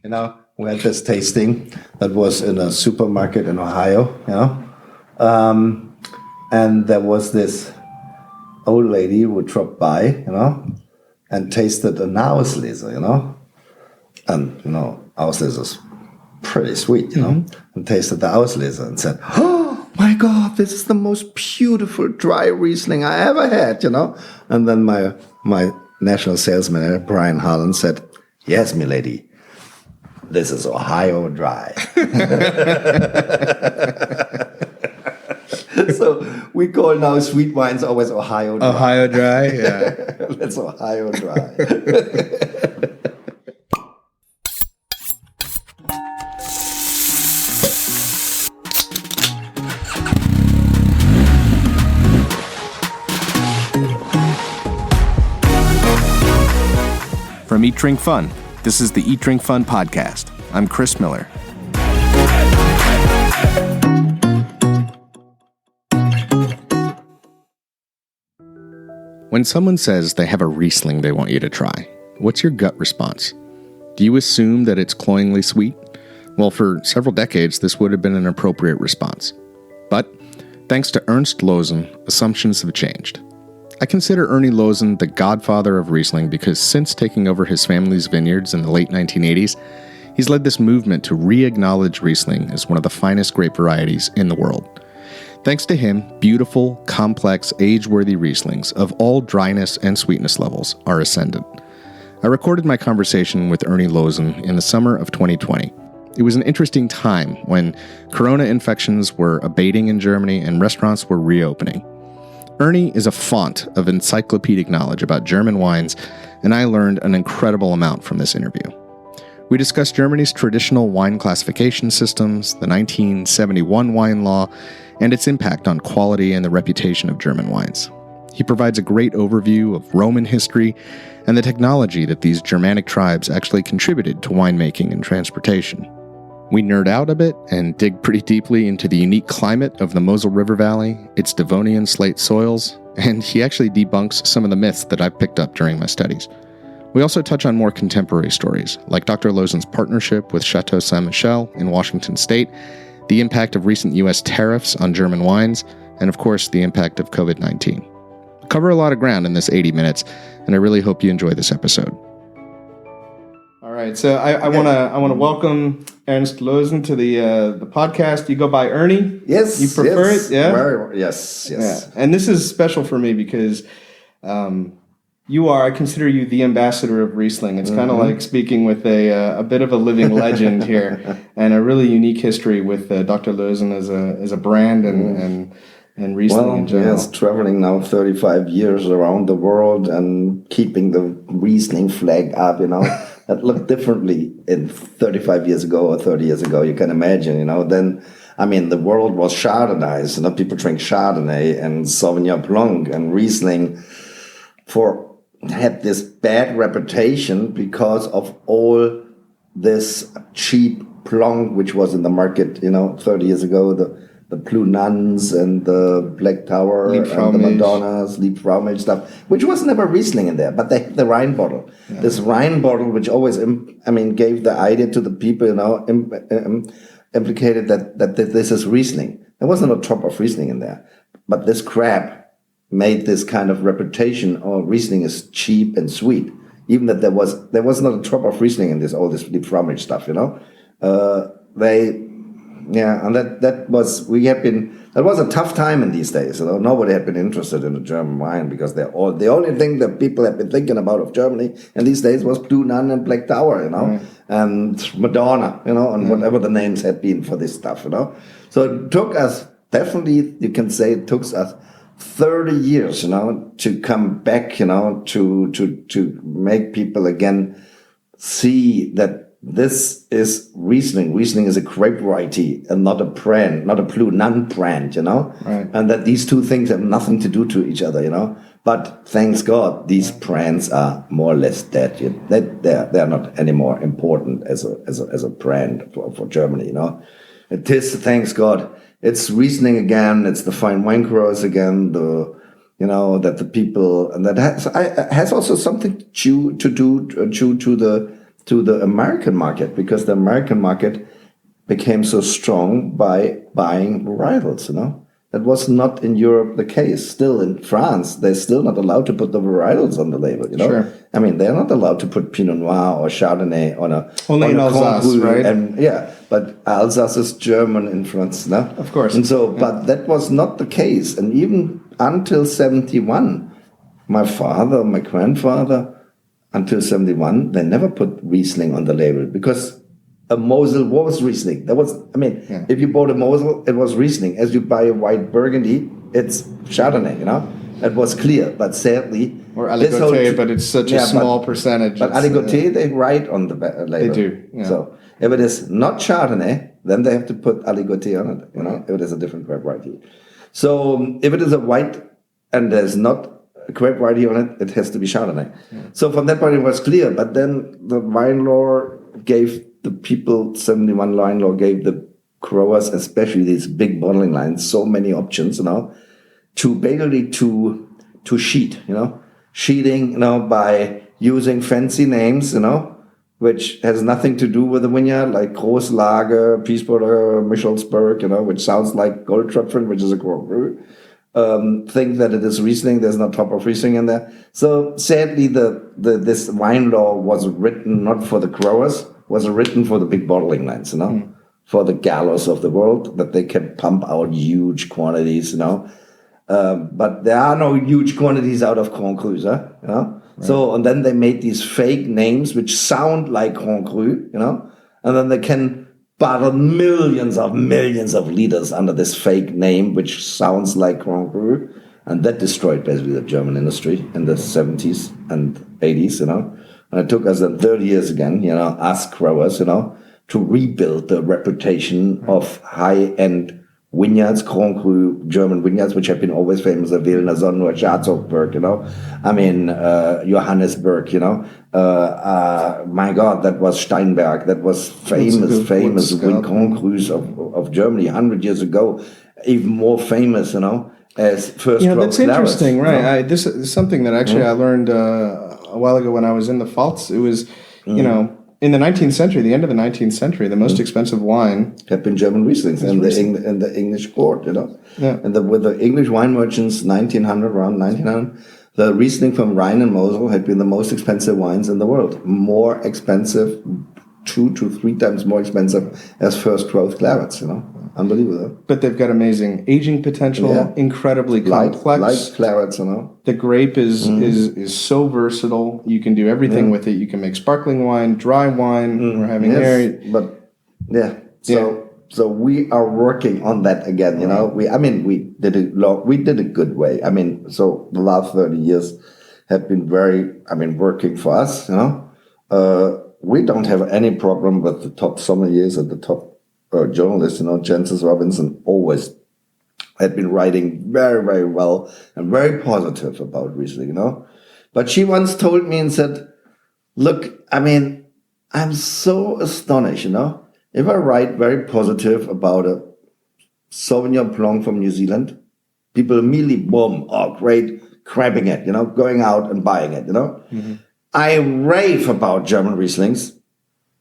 we had this tasting that was in a supermarket in Ohio, and there was this old lady who dropped by, and tasted an Auslese, and, Auslese is pretty sweet, and tasted the Auslese and said, "Oh my God, this is the most beautiful dry Riesling I ever had," And then my national sales manager, Brian Harlan, said, "Yes, milady, this is Ohio dry." So we call now sweet wines always Ohio dry. Ohio dry, yeah. That's Ohio dry. From Eat Drink Fun, this is the Eat Drink Fun podcast. I'm Chris Miller. When someone says they have a Riesling they want you to try, what's your gut response? Do you assume that it's cloyingly sweet? Well, for several decades, this would have been an appropriate response. But thanks to Erni Loosen, assumptions have changed. I consider Erni Loosen the godfather of Riesling because since taking over his family's vineyards in the late 1980s, he's led this movement to re-acknowledge Riesling as one of the finest grape varieties in the world. Thanks to him, beautiful, complex, age-worthy Rieslings of all dryness and sweetness levels are ascendant. I recorded my conversation with Erni Loosen in the summer of 2020. It was an interesting time when corona infections were abating in Germany and restaurants were reopening. Erni is a font of encyclopedic knowledge about German wines, and I learned an incredible amount from this interview. We discussed Germany's traditional wine classification systems, the 1971 wine law, and its impact on quality and the reputation of German wines. He provides a great overview of Roman history and the technology that these Germanic tribes actually contributed to winemaking and transportation. We nerd out a bit and dig pretty deeply into the unique climate of the Mosel River Valley, its Devonian slate soils, and he actually debunks some of the myths that I've picked up during my studies. We also touch on more contemporary stories, like Dr. Loosen's partnership with Chateau Saint-Michel in Washington State, the impact of recent U.S. tariffs on German wines, and of course, the impact of COVID-19. We cover a lot of ground in this 80 minutes, and I really hope you enjoy this episode. All right, so I want to welcome Erni Loosen to the podcast. You go by Erni? Yes. You prefer it? Yeah? Yes. Yeah. And this is special for me because I consider you the ambassador of Riesling. It's kind of like speaking with a bit of a living legend here, and a really unique history with Dr. Loosen as a brand and Riesling in general. Yes, traveling now 35 years around the world and keeping the Riesling flag up, that looked differently in 35 years ago or 30 years ago. You can imagine, then, the world was Chardonnay, people drink Chardonnay and Sauvignon Blanc, and Riesling had this bad reputation because of all this cheap Blanc which was in the market, 30 years ago, the Blue Nuns and the Black Tower and the Madonnas, Liebfraumilch stuff, which was never Riesling in there, but they had the Rhine bottle. Yeah. This Rhine bottle, which always, gave the idea to the people, implicated that this is Riesling. There wasn't a drop of Riesling in there, but this crap made this kind of reputation, Riesling is cheap and sweet, even that there was not a drop of Riesling in all this Liebfraumilch stuff, and that was a tough time in these days. Nobody had been interested in a German wine because the only thing that people had been thinking about of Germany in these days was Blue Nun and Black Tower, and Madonna, and whatever the names had been for this stuff, So it took us, definitely, you can say it took us 30 years, to come back, to make people again see that this is Riesling. Riesling is a grape variety and not a brand, not a Blue Nun brand, Right. And that these two things have nothing to do to each other, But thanks God, these brands are more or less dead. They're not anymore important as a brand for Germany, It is, thanks God, it's Riesling again. It's the fine wine growers again. That the people, and that has also something to do to the to the American market, because the American market became so strong by buying varietals, you know. That was not in Europe the case. Still in France, they're still not allowed to put the varietals on the label, you know. Sure. I mean, they're not allowed to put Pinot Noir or Chardonnay on a only on in a Alsace, Grand Cru, right? and but Alsace is German influence, no? Of course. And so, but that was not the case. And even until 71, my father, my grandfather, until 71, they never put Riesling on the label, because a Mosel was Riesling. That was, I mean, if you bought a Mosel, it was Riesling. As you buy a white Burgundy, it's Chardonnay, you know? It was clear, but sadly... Or Aligoté, but it's such a small percentage. But Aligoté, they write on the label. They do, yeah. So if it is not Chardonnay, then they have to put Aligoté on it, you know? If it is a different grape variety. So if it is a white and there's not a grape variety on it, it has to be Chardonnay. Yeah. So from that point, it was clear. But then the wine law gave the people, 71 wine law gave the growers, especially these big bottling lines, so many options, you know, to basically to sheet, you know, sheeting, you know, by using fancy names, you know, which has nothing to do with the vineyard, like Großlage, Piesbotter, Michelsberg, you know, which sounds like Goldtröpfen, which is a Grand Cru. Think that it is Riesling. There's no top of Riesling in there. So sadly, this wine law was written not for the growers, was written for the big bottling lines, you know, for the gallows of the world, that they can pump out huge quantities, you know. But there are no huge quantities out of Grand Crus, you know. Right. So, and then they made these fake names which sound like Grand Cru, you know, and then they can bottle millions of liters under this fake name which sounds like Grand Cru, and that destroyed basically the German industry in the 70s and 80s, you know. And it took us 30 years again, you know, us growers, you know, to rebuild the reputation of high-end vineyards, Grand Cru German vineyards, which have been always famous, Wilner Sonne or Schwarzberg, you know. I mean, Johannesburg, you know. My God, that was Steinberg. That was famous Grand Crus of Germany 100 years ago. Even more famous, you know, as first. Yeah, that's interesting, right? You know? This is something that actually I learned a while ago when I was in the Pfalz. It was, you know, in the 19th century, the end of the 19th century, the most expensive wine had been German Rieslings in the English court, you know. Yeah. And with the English wine merchants, around 1900, the Riesling from Rhine and Mosel had been the most expensive wines in the world. More expensive, 2 to 3 times more expensive as first growth clarets, you know. Unbelievable. But they've got amazing aging potential, incredibly complex. Like clarets, you know. The grape is so versatile. You can do everything with it. You can make sparkling wine, dry wine. We're having here. But so we are working on that again. You know, we did a good way. I mean, so the last 30 years have been working for us. You know, we don't have any problem with the top sommeliers and the top journalists, you know. Jancis Robinson always had been writing very, very well and very positive about Riesling, you know. But she once told me and said, look, I mean, I'm so astonished, you know. If I write very positive about a Sauvignon Blanc from New Zealand, people immediately, boom, oh, great, grabbing it, you know, going out and buying it, you know. Mm-hmm. I rave about German Rieslings.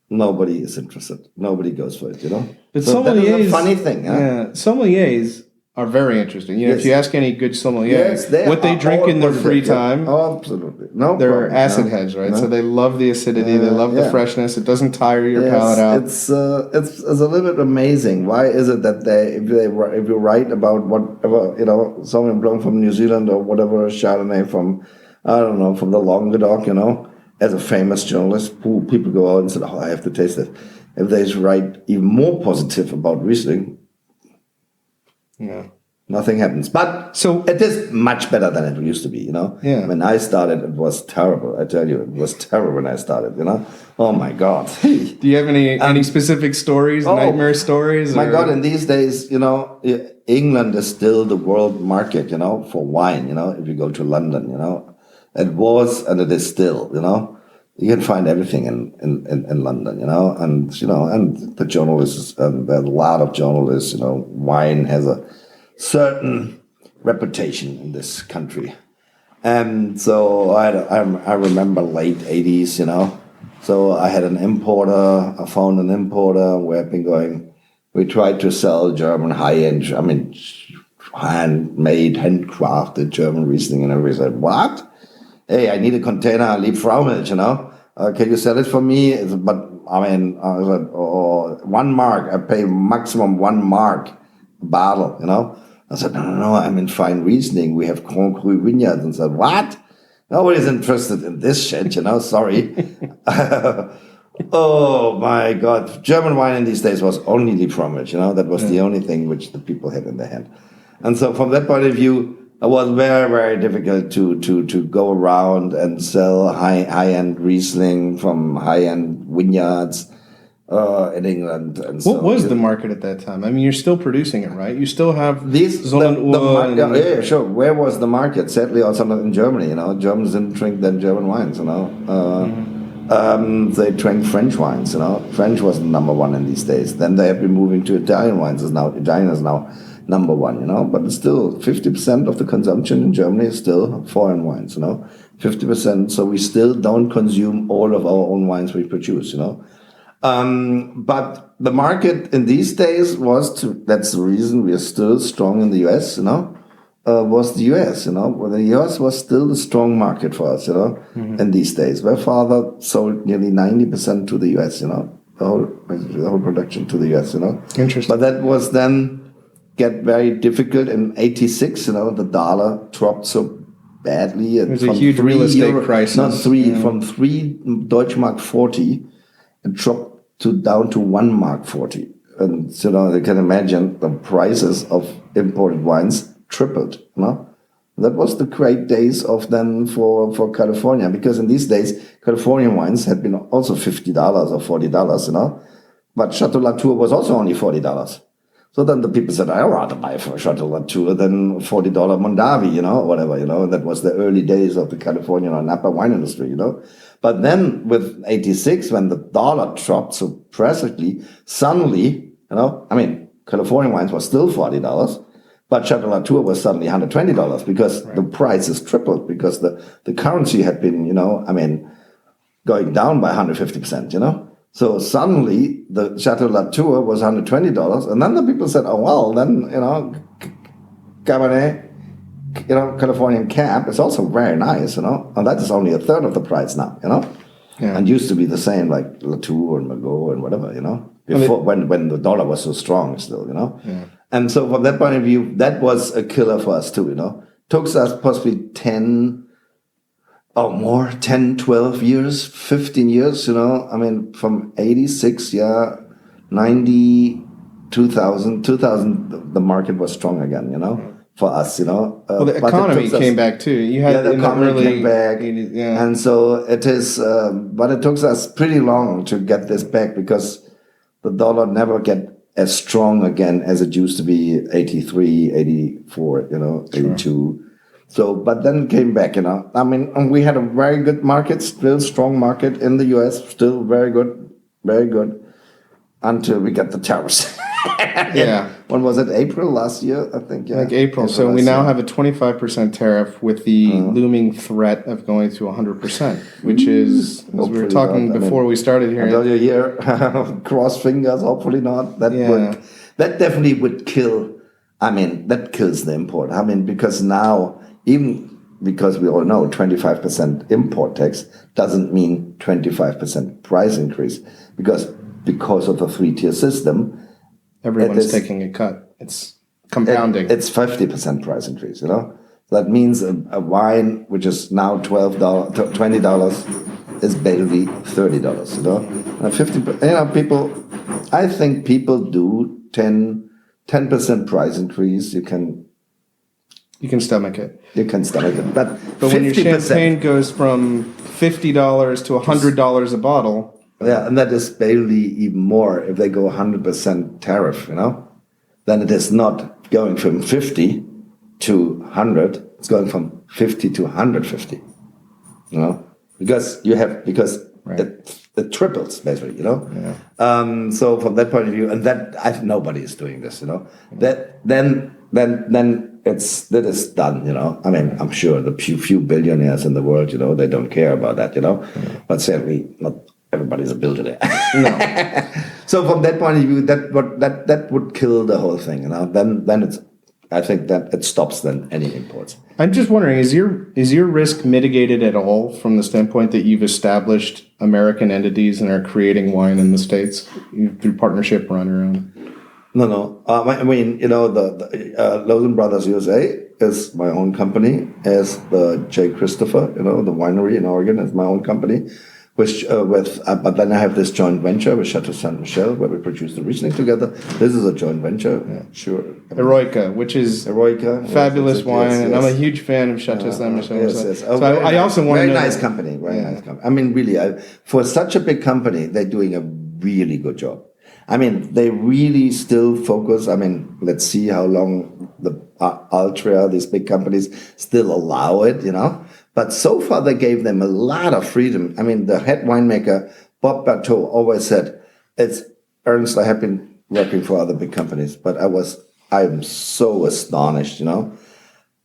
Nobody is interested. Nobody goes for it, you know. But so sommeliers, that is a funny thing. Huh? Yeah, sommeliers are very interesting. You know, if you ask any good sommelier, what they drink in their free time, absolutely, no, they're acid heads, right? No. So they love the acidity, they love the freshness. It doesn't tire your palate out. It's a little bit amazing. Why is it that if you write about whatever, you know, Sauvignon Blanc from New Zealand or whatever Chardonnay from, I don't know, from the Languedoc, you know. As a famous journalist, people go out and say, oh, I have to taste it. If they write even more positive about Riesling, nothing happens. But so it is much better than it used to be, you know? Yeah. When I started, it was terrible. I tell you, it was terrible when I started, you know? Oh, my God. Do you have any specific stories, nightmare stories? My God, in these days, you know, England is still the world market, you know, for wine, you know, if you go to London, you know. It was and it is still, you know. You can find everything in London, you know, and the journalists, there are a lot of journalists, you know. Wine has a certain reputation in this country, and so I remember late 80s, you know, So I had an importer. I found an importer. We have been going. We tried to sell German high-end. I mean, handmade, handcrafted German Riesling, and everybody said, "What? Hey, I need a container. I leave Fraumilch, you know. Can you sell it for me?" But I mean, I was like, "Oh, 1 mark. I pay maximum 1 mark a bottle, you know." I said, "No, I'm in fine Riesling. We have Grand Cru vineyards." And said, "What? Nobody's interested in this shit, you know. Sorry." Oh my God! German wine in these days was only Liebfraumilch, you know. That was the only thing which the people had in their hand. And so from that point of view, it was very, very difficult to go around and sell high-end Riesling from high-end vineyards in England. And what was the market at that time? I mean, you're still producing it, right? You still have sure. Where was the market? Sadly, also not in Germany, you know. Germans didn't drink then German wines, you know. They drank French wines, you know. French was number one in these days. Then they have been moving to Italian wines. Italian is now number one, you know. But it's still 50% of the consumption in Germany is still foreign wines, you know. 50%. So we still don't consume all of our own wines we produce, you know. But the market in these days that's the reason we are still strong in the US, you know. Was the US, you know. Well, the US was still the strong market for us, you know, in these days. My father sold nearly 90% to the US, you know, the whole production to the US, you know. Interesting. But that was then get very difficult in '86, you know, the dollar dropped so badly. It was a huge real estate crisis. From 3 Deutschmark 40, it dropped down to 1 Mark 40. And, you know, you can imagine the prices of imported wines tripled, you know. That was the great days of then for California, because in these days, Californian wines had been also $50 or $40, you know. But Chateau Latour was also only $40. So then the people said, I'd rather buy for Chateau Latour than $40 Mondavi, you know, or whatever, you know. That was the early days of the Californian or Napa wine industry, you know. But then with '86, when the dollar dropped so drastically, suddenly, you know, I mean, Californian wines were still $40, but Chateau Latour was suddenly $120 because the prices tripled, because the currency had been, you know, I mean, going down by 150%, you know. So suddenly the Chateau Latour was $120, and then the people said, "Oh well, then, you know, Kabinett, you know, Californian Cab is also very nice, you know, and that is only a third of the price now, you know." Yeah. And used to be the same like Latour and Margaux and whatever, you know, before when the dollar was so strong still, you know. Yeah. And so from that point of view, that was a killer for us too, you know. Took us possibly 10, 12 years, 15 years, you know. I mean, from 86, 90, 2000, the market was strong again, you know, for us, you know. Well, the economy came back too. You had the economy came back. 80s, and so it is, but it took us pretty long to get this back, because the dollar never get as strong again as it used to be 83, 84, you know, 82. So, but then it came back, you know. I mean, and we had a very good market, still strong market in the US, still very good, until we got the tariffs. Yeah. When was it? April last year, I think. Yeah. Like April. So we now have a 25% tariff with the looming threat of going to 100%, which is, as we were talking before we started here. Until you hear, cross fingers, hopefully not. That definitely would kill. I mean, that kills the import. I mean, because now, even because we all know 25% import tax doesn't mean 25% price increase, because of the 3-tier system, everyone's taking a cut. It's compounding. It's 50% price increase, you know. That means a wine which is now $20 is basically $30, you know. And 50, you know, I think people do 10% price increase. You can stomach it. You can stomach it. But when your champagne goes from $50 to $100 a bottle. Yeah, and that is barely even more if they go 100% tariff, you know. Then it is not going from 50 to 100. It's going from 50 to 150, you know. Because it triples, basically, you know. Yeah. So from that point of view, and nobody is doing this, you know. That then that is done, you know. I mean, I'm sure the few billionaires in the world, you know, they don't care about that, you know. But certainly not everybody's a builder there. So from that point of view, that would kill the whole thing. Then it's. I think that it stops then any imports. I'm just wondering, is your risk mitigated at all from the standpoint that you've established American entities and are creating wine in the States through partnership or on your own? No. I mean, the Loosen Brothers USA is my own company, as the J. Christopher, the winery in Oregon is my own company. But then I have this joint venture with Chateau Saint Michel, where we produce the Riesling together. This is a joint venture, sure. Eroica, which is fabulous wine, and I'm a huge fan of Chateau Saint Michel. Yes. So I also want to know. Very nice company. I mean, really, for such a big company, they're doing a really good job. I mean, they really still focus. I mean, let's see how long the Altria, these big companies, still allow it, But so far, they gave them a lot of freedom. I mean, the head winemaker, Bob Chateau, always said, Ernst, I have been working for other big companies, but I'm so astonished,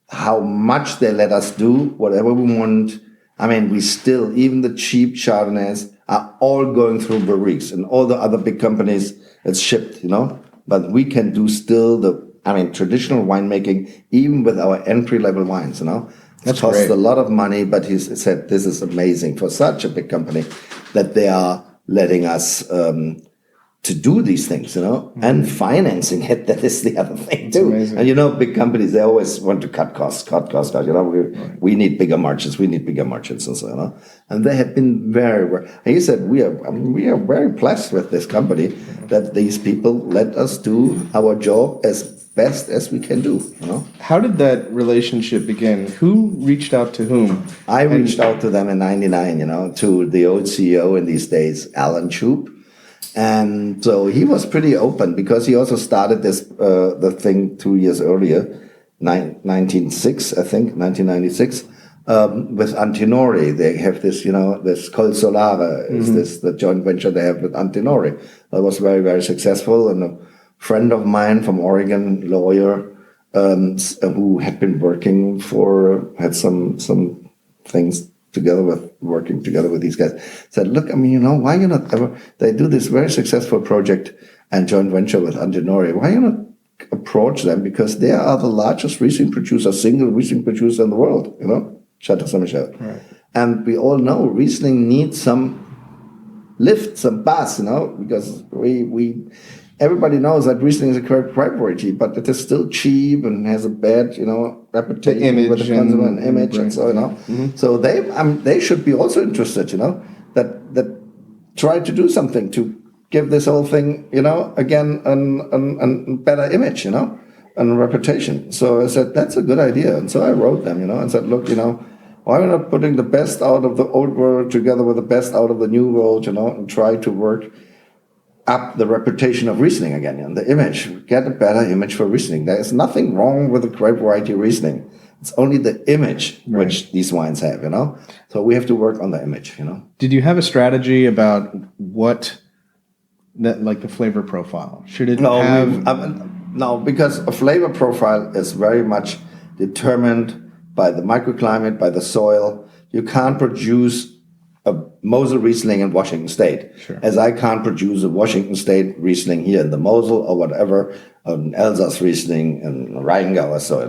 how much they let us do whatever we want. I mean, we still, even the cheap Chardonnays are all going through barriques, and all the other big companies, it's shipped, But we can do still traditional winemaking, even with our entry-level wines, It costs a lot of money, but he said this is amazing for such a big company that they are letting us to do these things, and financing it. That is the other thing too. And big companies, they always want to cut costs. We need bigger margins. And so and they have been very. And he said we are very blessed with this company that these people let us do our job as best as we can do. How did that relationship begin? Who reached out to whom? I reached out to them in '99. To the old CEO in these days, Alan Shoup. And so he was pretty open, because he also started the thing 2 years earlier, 1996, with Antinori. They have this, this Col Solare is the joint venture they have with Antinori. That was very, very successful. And a friend of mine from Oregon, lawyer, who had been had some things working together with these guys, said, look, why you not ever, they do this very successful project and joint venture with Antinori, why you not approach them, because they are the largest Riesling producer, single Riesling producer in the world, Chateau Saint Michel. Right. And we all know Riesling needs some lift, some buzz, because everybody knows that Riesling is a great variety, but it is still cheap and has a bad, reputation with the consumer and image, and so So they should be also interested, that try to do something to give this whole thing, again, a better image, and reputation. So I said that's a good idea, and so I wrote them, and said, look, why are we not putting the best out of the old world together with the best out of the new world, and try to work up the reputation of Riesling again, and the image, get a better image for Riesling. There is nothing wrong with the grape variety Riesling. It's only the image which these wines have, So we have to work on the image, Did you have a strategy about the flavor profile? Should it No, because a flavor profile is very much determined by the microclimate, by the soil. You can't produce a Mosel Riesling in Washington State, as I can't produce a Washington State Riesling here in the Mosel or whatever, an Alsace Riesling in Rheingau or so,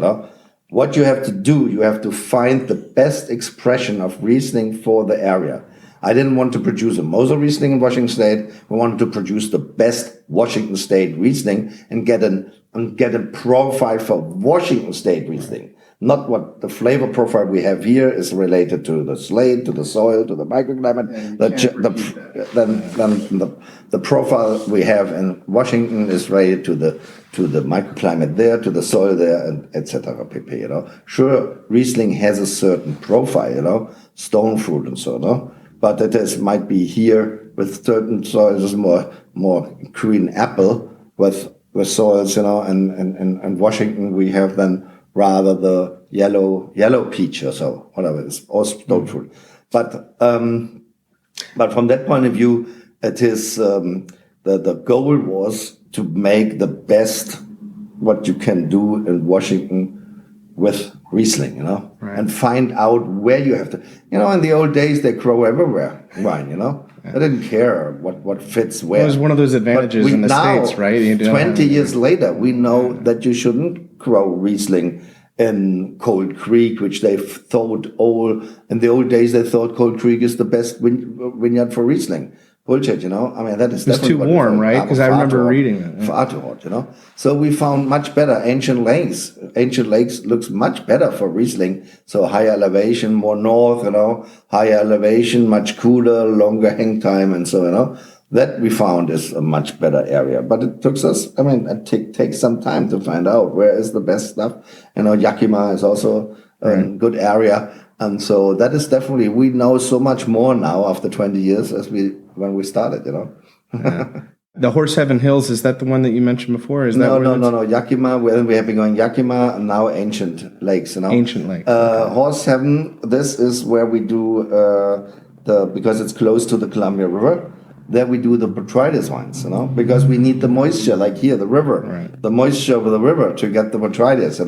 What you have to do, you have to find the best expression of Riesling for the area. I didn't want to produce a Mosel Riesling in Washington State. We wanted to produce the best Washington State Riesling and get a profile for Washington State Riesling. Not what the flavor profile we have here is related to the slate, to the soil, to the microclimate. The profile we have in Washington is related to the microclimate there, to the soil there, and etc. Sure, Riesling has a certain profile, stone fruit and so, but it might be here with certain soils more green apple with soils, and Washington we have then rather the yellow peach or so, whatever, it's all stone fruit. But from that point of view, it is the goal was to make the best what you can do in Washington with Riesling, and find out where you have to. In the old days, they grow everywhere, wine, They didn't care what fits where. It was one of those advantages in the States, right? 20 years later, we know that you shouldn't grow Riesling in Cold Creek, which they thought in the old days, they thought Cold Creek is the best vineyard for Riesling. Bullshit, that is it's too warm, right? Because I remember reading it. Far too hot, So we found much better ancient lakes. Ancient lakes looks much better for Riesling. So higher elevation, more north, higher elevation, much cooler, longer hang time, and so, That we found is a much better area. But it took us, it takes some time to find out where is the best stuff. Yakima is also a good area. And so that is definitely, we know so much more now after 20 years when we started, Yeah. The Horse Heaven Hills, is that the one that you mentioned before? No. Yakima, we have been going Yakima and now Ancient Lakes, Ancient Lakes. Horse Heaven, this is where we do because it's close to the Columbia River, there we do the botrytis wines, because we need the moisture, like here, the river, the moisture of the river to get the botrytis,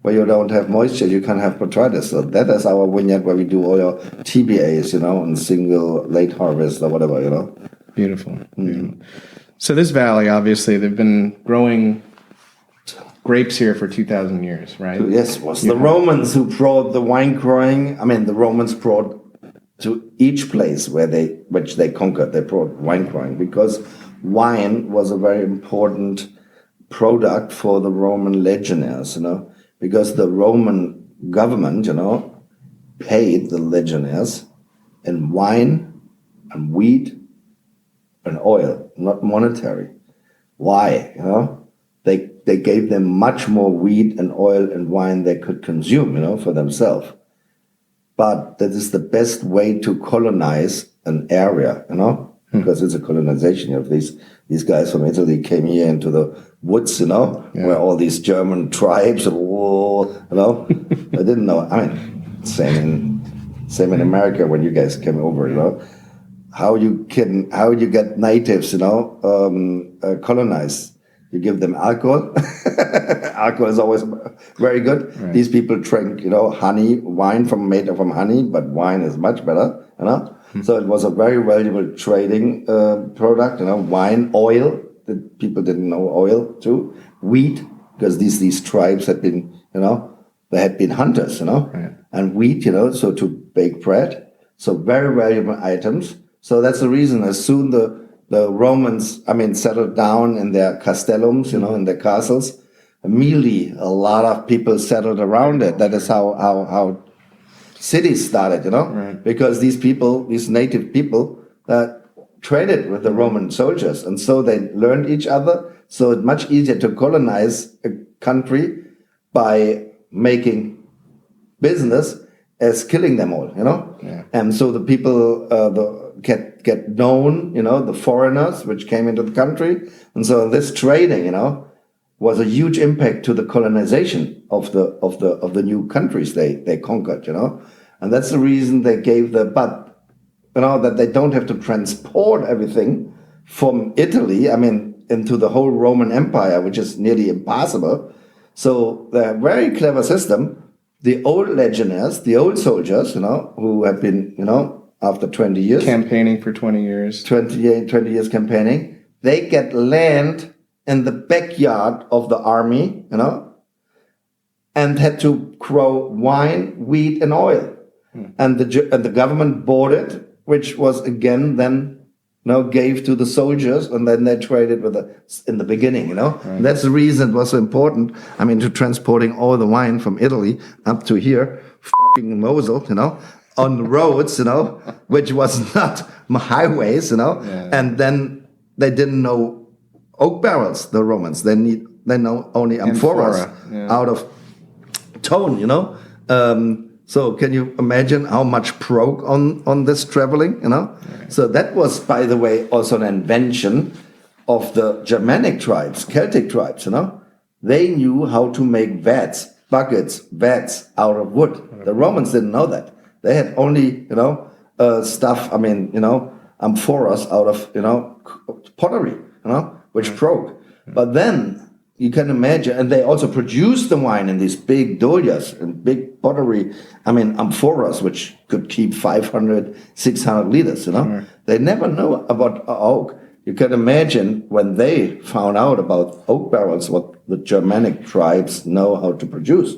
Where you don't have moisture, you can't have botrytis. So that is our vineyard where we do all your TBAs, and single late harvest or whatever, Beautiful. So this valley, obviously, they've been growing grapes here for 2,000 years, right? Yes, it was the Romans who brought the wine growing. The Romans brought to each place which they conquered, they brought wine growing because wine was a very important product for the Roman legionnaires, because the Roman government, paid the legionnaires in wine and wheat and oil, not monetary. Why? They gave them much more wheat and oil and wine they could consume, for themselves. But that is the best way to colonize an area, because it's a colonization. These guys from Italy came here into the woods, where all these German tribes, I didn't know. Same in America when you guys came over, how you get natives, colonized. You give them alcohol. Alcohol is always very good. Right. These people drink, honey, wine made from honey, but wine is much better, So it was a very valuable trading product, wine, oil. That people didn't know oil too. Wheat, because these tribes had been, they had been hunters, Right. And wheat, so to bake bread. So very valuable items. So that's the reason. As soon the Romans, settled down in their castellums, in their castles. Immediately, a lot of people settled around it. That is how cities started, Right. because these native people, traded with the Roman soldiers, and so they learned each other. So it's much easier to colonize a country by making business as killing them all, Yeah. And so the people get known, the foreigners which came into the country, and so this trading, was a huge impact to the colonization of the new countries they conquered, and that's the reason they gave that they don't have to transport everything from Italy, into the whole Roman Empire, which is nearly impossible. So they're a very clever system. The old legionnaires, the old soldiers, who have been, after 20 years. Campaigning for 20 years. 20 years campaigning. They get land in the backyard of the army, and had to grow wine, wheat, and oil. And the government bought it, which was again then gave to the soldiers, and then they traded in the beginning, Right. That's the reason it was so important. To transporting all the wine from Italy up to here, fucking Mosel, on the roads, which was not highways, Yeah. and then they didn't know oak barrels, the Romans. They know only amphoras out of tone, So can you imagine how much broke on this traveling, Right. So that was, by the way, also an invention of the Germanic tribes, Celtic tribes, They knew how to make buckets out of wood. The Romans didn't know that. They had only, stuff, amphoras out of, pottery, which broke. But then you can imagine, and they also produced the wine in these big dolias and big pottery, amphoras, which could keep 500, 600 liters, Sure. They never know about oak. You can imagine when they found out about oak barrels, what the Germanic tribes know how to produce,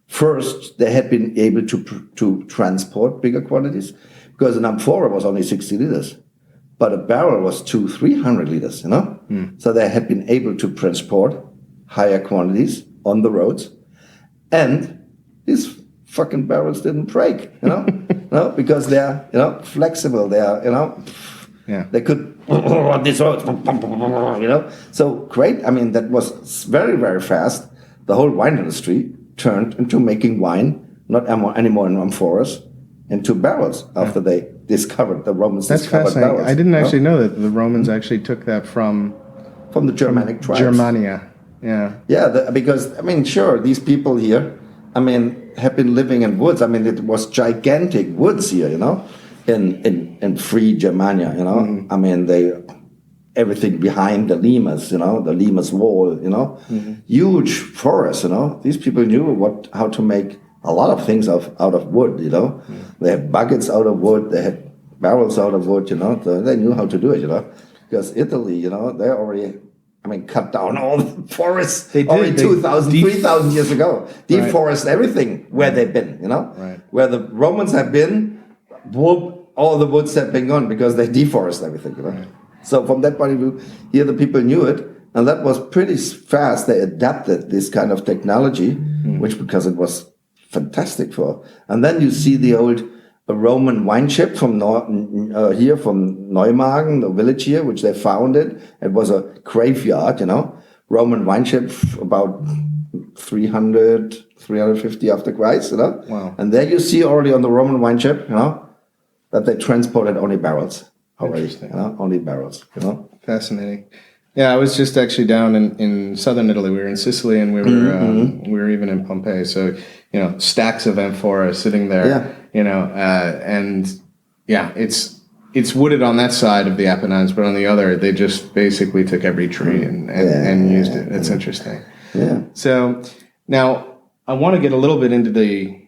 First, they had been able to transport bigger quantities because an amphora was only 60 liters, but a barrel was 300 liters, So they had been able to transport higher quantities on the roads, and these fucking barrels didn't break, because they're, flexible. They are, they could on these roads, So great. That was very, very fast. The whole wine industry turned into making wine, not anymore in amphoras, into barrels after they discovered the Romans. That's discovered fascinating. barrels, I didn't actually know that the Romans actually took that from the Germanic tribes. Germania. Yeah. Yeah, because sure, these people here, have been living in woods. It was gigantic woods here, in free Germania, they everything behind the Limes, the Limes wall, huge forests, These people knew how to make a lot of things out of wood, They had buckets out of wood, they had barrels out of wood, So they knew how to do it, Because Italy, they already, cut down all the forests already 2,000, 3,000 years ago. Deforest everything where they've been, Right. Where the Romans have been, all the woods have been gone because they deforest everything, Right. So from that point of view, here the people knew it, and that was pretty fast. They adapted this kind of technology, which because it was fantastic for. And then you see the old Roman wine ship from here from Neumagen, the village here, which they founded. It was a graveyard, Roman wine ship about 300, 350 after Christ, Wow. And there you see already on the Roman wine ship, that they transported only barrels already, only barrels, Fascinating. Yeah, I was just actually down in southern Italy. We were in Sicily, and we were even in Pompeii. So, stacks of amphora sitting there. And it's wooded on that side of the Apennines, but on the other, they just basically took every tree and used it. It's interesting. Yeah. So now I want to get a little bit into the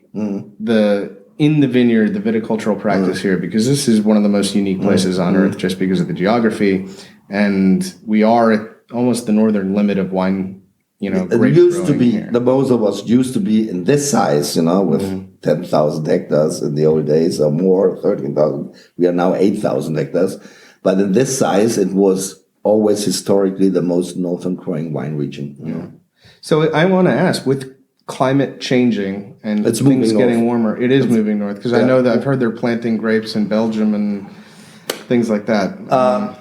in the vineyard, the viticultural practice here, because this is one of the most unique places on earth just because of the geography. And we are at almost the northern limit of wine, It used to be, here. the Mosel used to be in this size, with 10,000 hectares in the old days or more, 13,000. We are now 8,000 hectares. But in this size, it was always historically the most northern growing wine region. So I want to ask, with climate changing and It's things moving getting north. warmer, it is moving north, because I know that I've heard they're planting grapes in Belgium and things like that.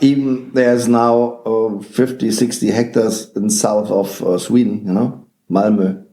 Even there's now 50, 60 hectares in south of Sweden, Malmö.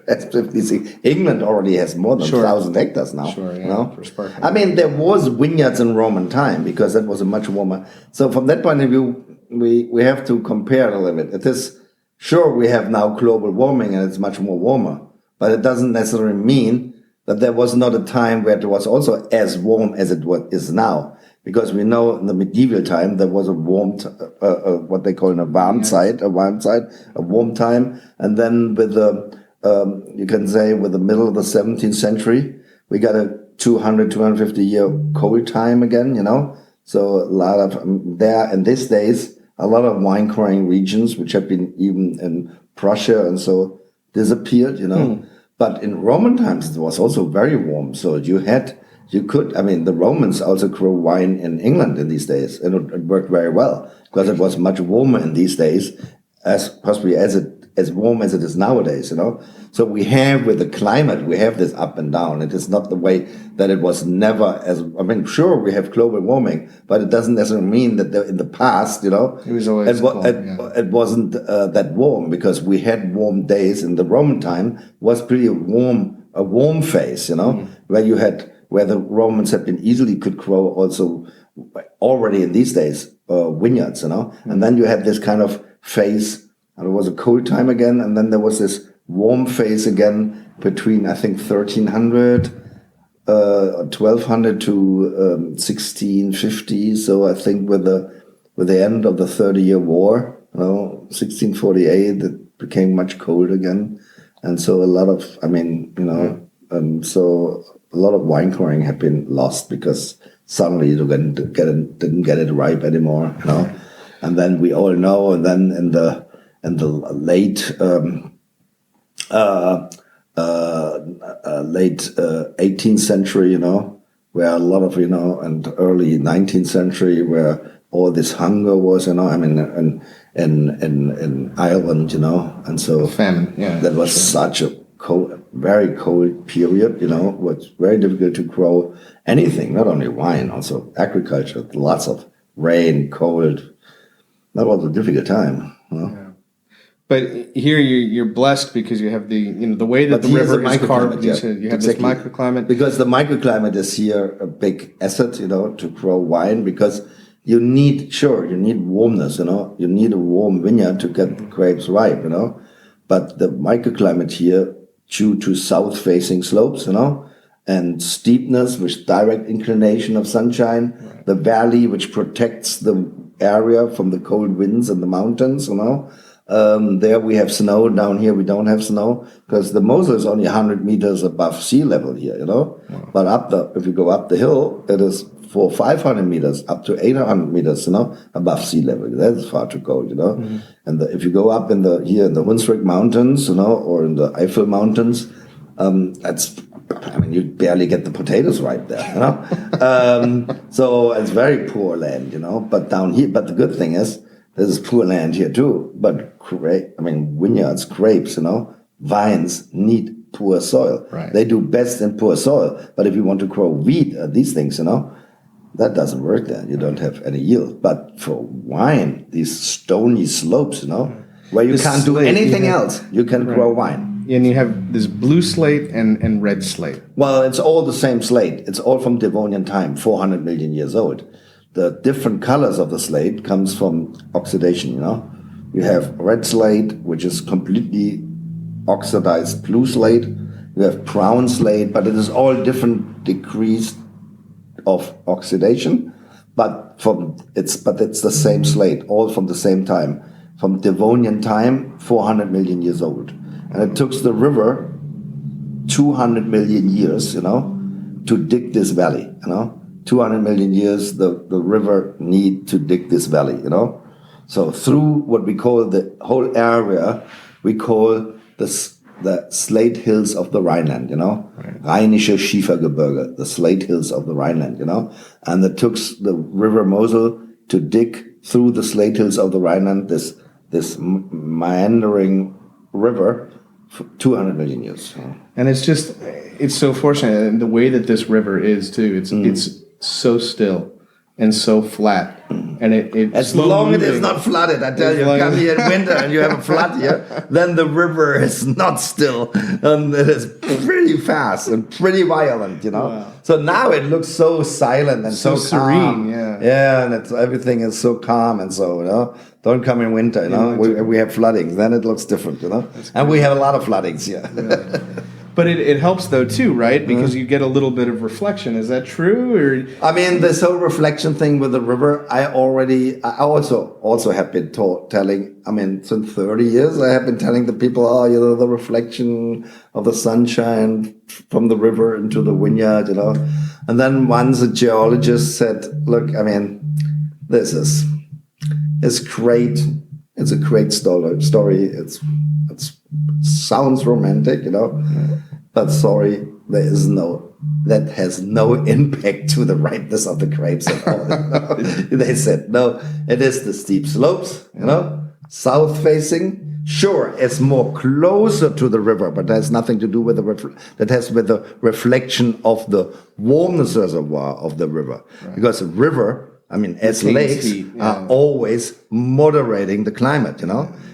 That's 56. England already has more than 1,000 hectares now. Sure, yeah, for sparkling. There was vineyards in Roman time because that was a much warmer. So from that point of view, we have to compare a little bit. It is sure we have now global warming and it's much more warmer, but it doesn't necessarily mean that there was not a time where it was also as warm as it is now. Because we know in the medieval time there was a warm, what they call a warm side, a warm time, and then with the you can say with the middle of the 17th century we got a 250 year cold time again, So a lot of there in these days a lot of wine growing regions which have been even in Prussia and so disappeared, But in Roman times it was also very warm, so the Romans also grow wine in England in these days, and it worked very well because it was much warmer in these days, as warm as it is nowadays, So we have with the climate, we have this up and down. It is not the way that it was never sure we have global warming, but it doesn't necessarily mean that in the past, it was always cold, it wasn't that warm because we had warm days in the Roman time. Was pretty a warm phase, where the Romans had been easily could grow also already in these days vineyards, And then you had this kind of phase, and it was a cold time again, and then there was this warm phase again between I think 1300, 1200 to 1650. So I think with the end of the 30-Year War, 1648, it became much colder again. And so a lot of, so a lot of wine pouring had been lost because suddenly you didn't get it ripe anymore, And then we all know, and then in the late late 18th century, where a lot of, and early 19th century, where all this hunger was, in Ireland, and so famine, that was such a very cold period, was very difficult to grow anything, not only wine, also agriculture, lots of rain, cold. That was a difficult time, But here you're blessed because you have the way that the river is carved. You have this microclimate. Because the microclimate is here a big asset, to grow wine, because you need warmness, you need a warm vineyard to get the grapes ripe, But the microclimate here, due to south-facing slopes, and steepness with direct inclination of sunshine, the valley which protects the area from the cold winds and the mountains, there we have snow. Down here we don't have snow because the Mosel is only 100 meters above sea level here, But if you go up the hill, it is 500 meters up to 800 meters, above sea level. That is far too cold, And if you go up in the Hunsrück Mountains, or in the Eifel Mountains, you barely get the potatoes right there, So it's very poor land, But down here, but the good thing is, there's poor land here too. But vineyards, grapes, vines need poor soil. Right. They do best in poor soil. But if you want to grow wheat, these things, that doesn't work there. You don't have any yield. But for wine, these stony slopes, where you can't do anything else, you can grow wine. And you have this blue slate and red slate. Well, it's all the same slate. It's all from Devonian time, 400 million years old. The different colors of the slate comes from oxidation, You have red slate, which is completely oxidized blue slate. You have brown slate, but it is all different degrees of oxidation. But it's the same slate, all from the same time. From Devonian time, 400 million years old. And it took the river 200 million years, to dig this valley, 200 million years the river need to dig this valley, So through what we call the whole area, we call the Slate Hills of the Rhineland, Rheinische Schiefergebirge, the Slate Hills of the Rhineland, And it took the river Mosel to dig through the Slate Hills of the Rhineland, this meandering river, for 200 million years. And it's so fortunate, and the way that this river is too. It's so still and so flat, and it as long as it's not flooded. I tell you, come here in winter and you have a flood here, then the river is not still, and it is pretty fast and pretty violent, Wow. So now it looks so silent and so serene, calm. And everything is so calm and so, Don't come in winter, We have floodings, then it looks different, And we have a lot of floodings, yeah. But it helps though too, right? Because you get a little bit of reflection. Is that true? Or this whole reflection thing with the river, I also have been telling. Since 30 years, I have been telling the people, the reflection of the sunshine from the river into the vineyard, And then once a geologist said, "Look, this is great. It's a great story. It sounds romantic, but sorry, that has no impact to the ripeness of the grapes at all." They said, no, it is the steep slopes, south facing. Sure, it's more closer to the river, but that has nothing to do with that has with the reflection of the warmness reservoir of the river, because the river, as lakes are always moderating the climate,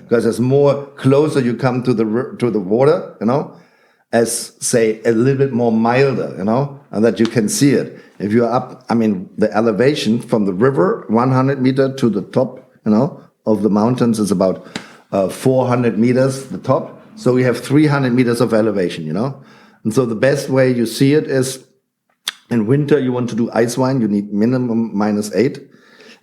because as more closer you come to the water, as say a little bit more milder, and that you can see it. If you're up, the elevation from the river 100 meter to the top, of the mountains is about 400 meters the top. So we have 300 meters of elevation, and so the best way you see it is. In winter, you want to do ice wine, you need minimum -8.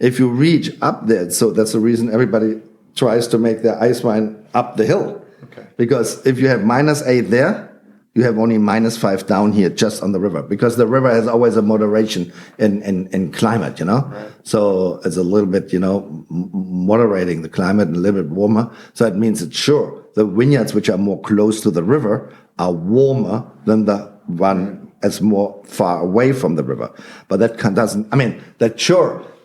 If you reach up there, so that's the reason everybody tries to make their ice wine up the hill. Okay. Because if you have -8 there, you have only -5 down here just on the river, because the river has always a moderation in climate, Right. So it's a little bit, moderating the climate and a little bit warmer. So it means that sure, the vineyards which are more close to the river are warmer than the one as more far away from the river. But that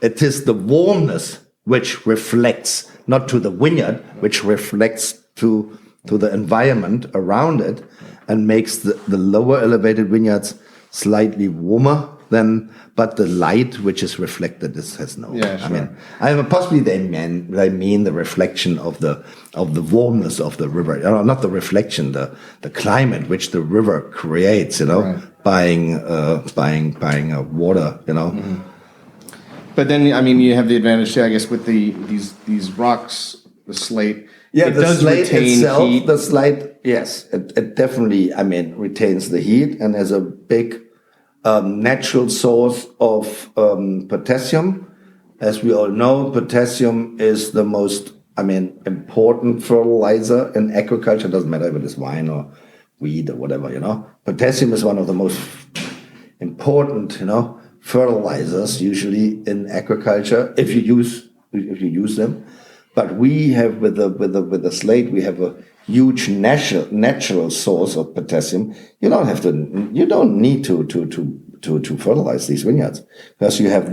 it is the warmness which reflects not to the vineyard, which reflects to the environment around it, and makes the lower elevated vineyards slightly warmer but the light which is reflected has no. Yeah, sure. Possibly they mean the reflection of the warmness of the river, not the reflection, the climate which the river creates, Right. buying water, Mm-hmm. But then, you have the advantage too, I guess, with these rocks, the slate. Yeah, it the does slate retain itself, heat. the slate, yes, it definitely, retains the heat and has a big natural source of potassium. As we all know, potassium is the most, important fertilizer in agriculture. It doesn't matter if it is wine or wheat or whatever, Potassium is one of the most important, fertilizers usually in agriculture if you use them. But we have with the slate, we have a huge natural source of potassium. You don't need to fertilize these vineyards, because you have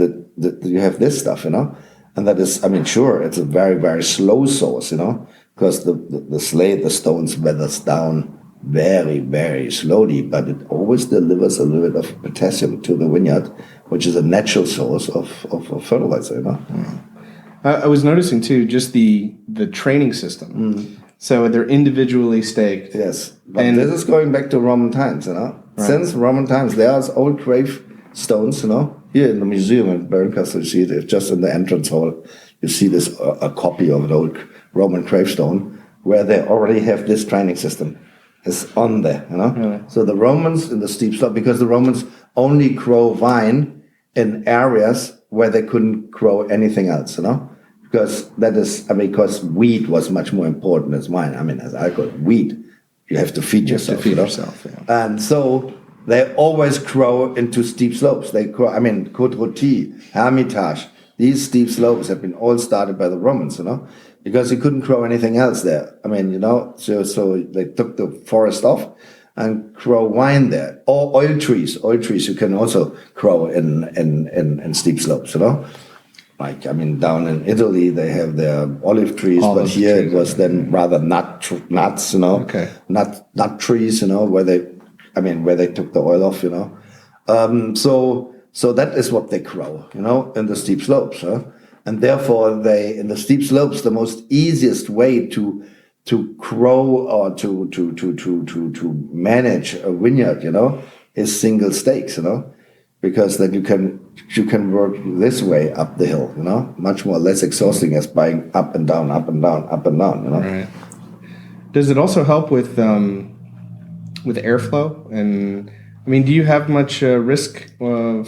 you have this stuff, and that is, sure, it's a very, very slow source, because the slate, the stones weathers down very, very slowly, but it always delivers a little bit of potassium to the vineyard, which is a natural source of fertilizer, I was noticing too, just the training system. So they're individually staked. Yes, but this is going back to Roman times, Right. Since Roman times, there's old grave stones, Here in the museum in Bernkastel, you see it just in the entrance hall. You see this a copy of an old Roman gravestone where they already have this training system. It's on there, Really? So the Romans in the steep slope, because the Romans only grow wine in areas where they couldn't grow anything else, Because that is, because wheat was much more important as wine. as alcohol, wheat, you have to feed yourself. Yeah. And so they always grow into steep slopes. They grow, Côte Rôtie, Hermitage, these steep slopes have been all started by the Romans, because you couldn't grow anything else there. So they took the forest off and grow wine there. Or oil trees you can also grow in steep slopes, Like, down in Italy, they have their olive trees, but here it was then rather nuts, Okay. Nut trees, where they took the oil off, So that is what they grow, in the steep slopes, and therefore in the steep slopes, the most easiest way to grow or to manage a vineyard, is single stakes, because then you can work this way up the hill, much more less exhausting as buying up and down, up and down, up and down, Right. Does it also help with airflow? And do you have much risk you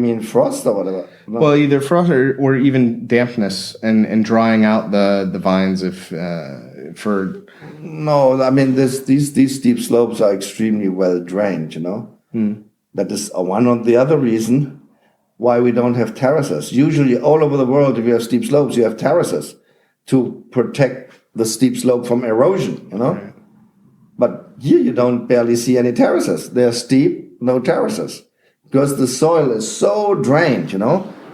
mean frost or whatever? No. Well, either frost or even dampness and drying out the vines No, these steep slopes are extremely well drained, That is one of the other reason why we don't have terraces. Usually all over the world, if you have steep slopes, you have terraces to protect the steep slope from erosion, Right. But here you don't barely see any terraces. They're steep, no terraces. Because the soil is so drained,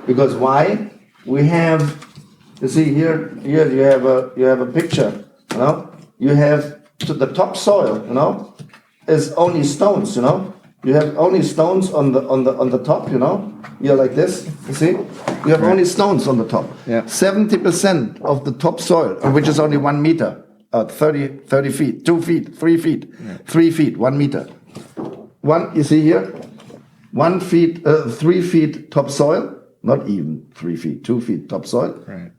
Because why? We have, you see here you have a picture, You have the top soil, is only stones, You have only stones on the top, You're like this, you see? You have only stones on the top. Yeah. 70% of the top soil, which is only 1 meter, 30 feet, 2 feet, 3 feet, 3 feet, 1 meter. You see here? 1 feet, 3 feet top soil, not even 3 feet, 2 feet top soil. Right.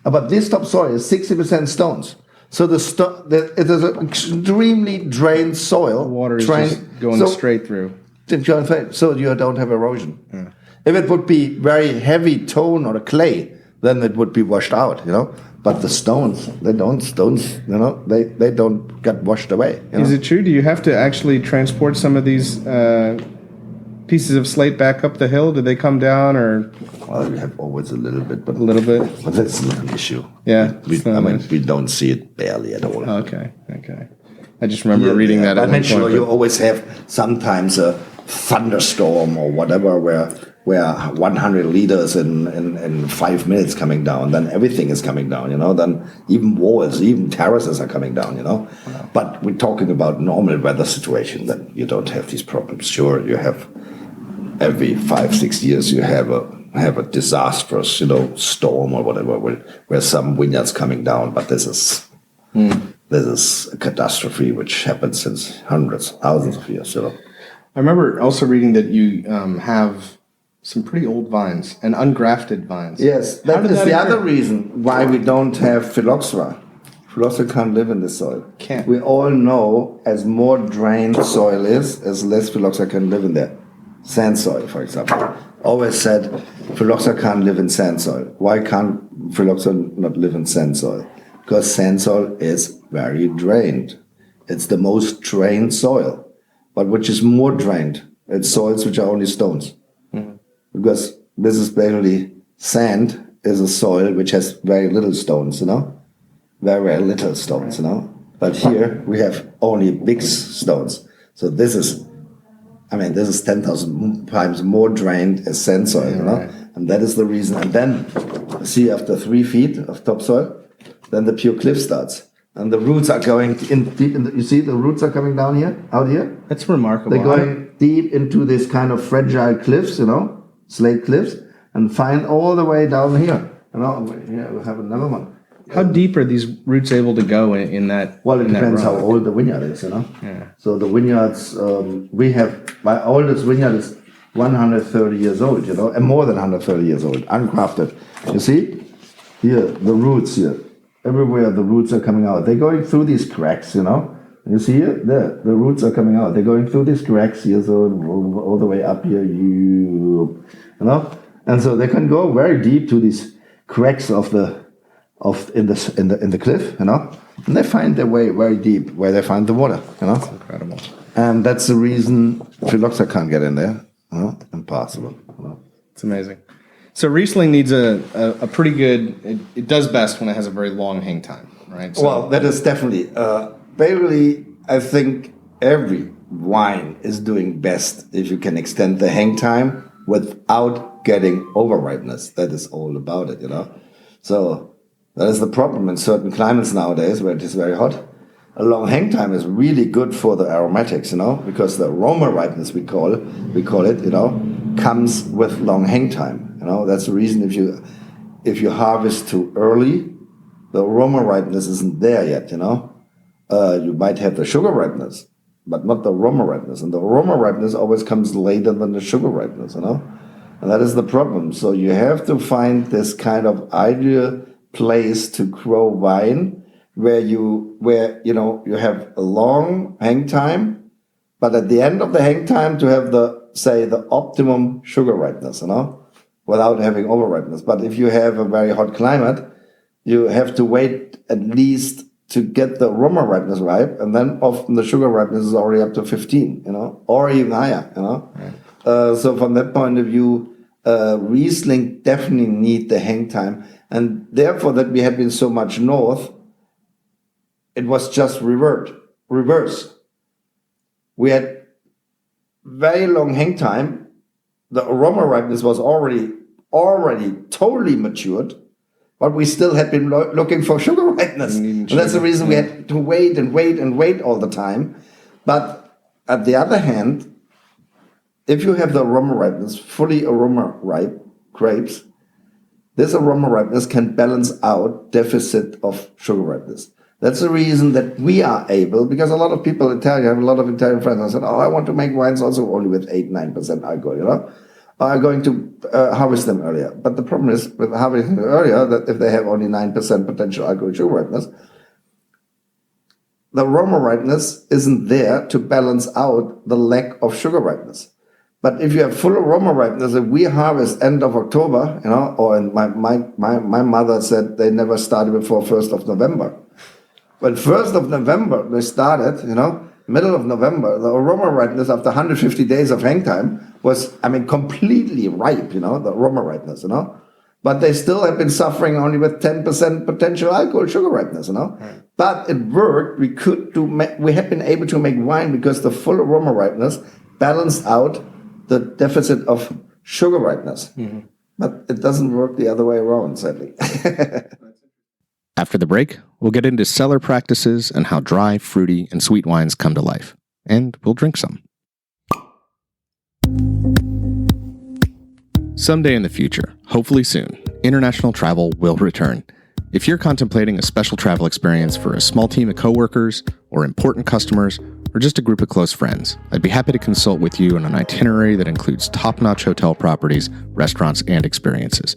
But this top soil is 60% stones. So it is an extremely drained soil. Water is just going straight through. So you don't have erosion. If it would be very heavy stone or clay, then it would be washed out, But the stones, they don't get washed away. Is it true? Do you have to actually transport some of these pieces of slate back up the hill? Do they come down, or? Well, you have always a little bit, but that's not an issue. Yeah, we don't see it barely at all. Okay. I just remember reading that. At one point, you always have sometimes a thunderstorm or whatever where 100 liters in 5 minutes coming down, then everything is coming down, then even walls, even terraces are coming down, Wow. But we're talking about normal weather situation, then you don't have these problems. Sure, you have every 5-6 years you have a disastrous, storm or whatever where some vineyards coming down, but this is a catastrophe which happens since hundreds, thousands of years, I remember also reading that you have some pretty old vines and ungrafted vines. Yes, that is the other reason why we don't have phylloxera. Phylloxera can't live in the soil. Can't. We all know as more drained soil is, as less phylloxera can live in there. Sand soil, for example. Always said phylloxera can't live in sand soil. Why can't phylloxera not live in sand soil? Because sand soil is very drained. It's the most drained soil. But which is more drained? It's soils which are only stones. Because this is basically sand is a soil which has very little stones, very, very little stones, But here we have only big stones. So this is 10,000 times more drained as sand soil, Right. And that is the reason. And then, see, after 3 feet of topsoil, then the pure cliff starts. And the roots are going in deep. You see, the roots are coming down here, out here. That's remarkable. They're going deep into this kind of fragile cliffs, slate cliffs, and find all the way down here. Here we have another one. How deep are these roots able to go in that? Well, it depends how rock? old the vineyard is, Yeah. So the vineyards, my oldest vineyard is 130 years old, and more than 130 years old, ungrafted. You see, here, the roots here. Everywhere the roots are coming out. They're going through these cracks, You see here? There, the roots are coming out. They're going through these cracks here, so all the way up here, And so they can go very deep to these cracks in the cliff, And they find their way very deep where they find the water, That's incredible. And that's the reason phylloxera can't get in there, Impossible. It's amazing. So Riesling needs a pretty good. It does best when it has a very long hang time, right? So, Well, that is definitely. Basically, I think every wine is doing best if you can extend the hang time without getting over ripeness. That is all about it, So that is the problem in certain climates nowadays where it is very hot. A long hang time is really good for the aromatics, because the aroma ripeness we call it, comes with long hang time. That's the reason if you harvest too early, the aroma ripeness isn't there yet, You might have the sugar ripeness, but not the aroma ripeness. And the aroma ripeness always comes later than the sugar ripeness, And that is the problem. So you have to find this kind of ideal place to grow wine where you have a long hang time, but at the end of the hang time to have the optimum sugar ripeness, without having over ripeness. But if you have a very hot climate, you have to wait at least to get the aroma ripeness ripe, and then often the sugar ripeness is already up to 15, or even higher, Right. So from that point of view, Riesling definitely need the hang time, and therefore that we had been so much north, it was just reverse. We had very long hang time. The aroma ripeness was already totally matured, but we still had been looking for sugar ripeness. And that's the reason we had to wait and wait and wait all the time. But at the other hand, if you have the aroma ripeness, fully aroma ripe grapes, this aroma ripeness can balance out deficit of sugar ripeness. That's the reason that we are able, because a lot of people in Italy, I have a lot of Italian friends, I said, I want to make wines also only with 8-9% alcohol, are going to harvest them earlier. But the problem is with harvesting earlier, that if they have only 9% potential alcohol sugar ripeness, the aroma ripeness isn't there to balance out the lack of sugar ripeness. But if you have full aroma ripeness, if we harvest end of October, or my mother said they never started before 1st of November. When 1st of November they started, middle of November, the aroma ripeness after 150 days of hang time was, completely ripe, the aroma ripeness, But they still have been suffering only with 10% potential alcohol sugar ripeness, Right. But it worked. We have been able to make wine because the full aroma ripeness balanced out the deficit of sugar ripeness. Mm-hmm. But it doesn't work the other way around, sadly. After the break, we'll get into cellar practices and how dry, fruity, and sweet wines come to life. And we'll drink some. Someday in the future, hopefully soon, international travel will return. If you're contemplating a special travel experience for a small team of coworkers, or important customers, or just a group of close friends, I'd be happy to consult with you on an itinerary that includes top-notch hotel properties, restaurants, and experiences.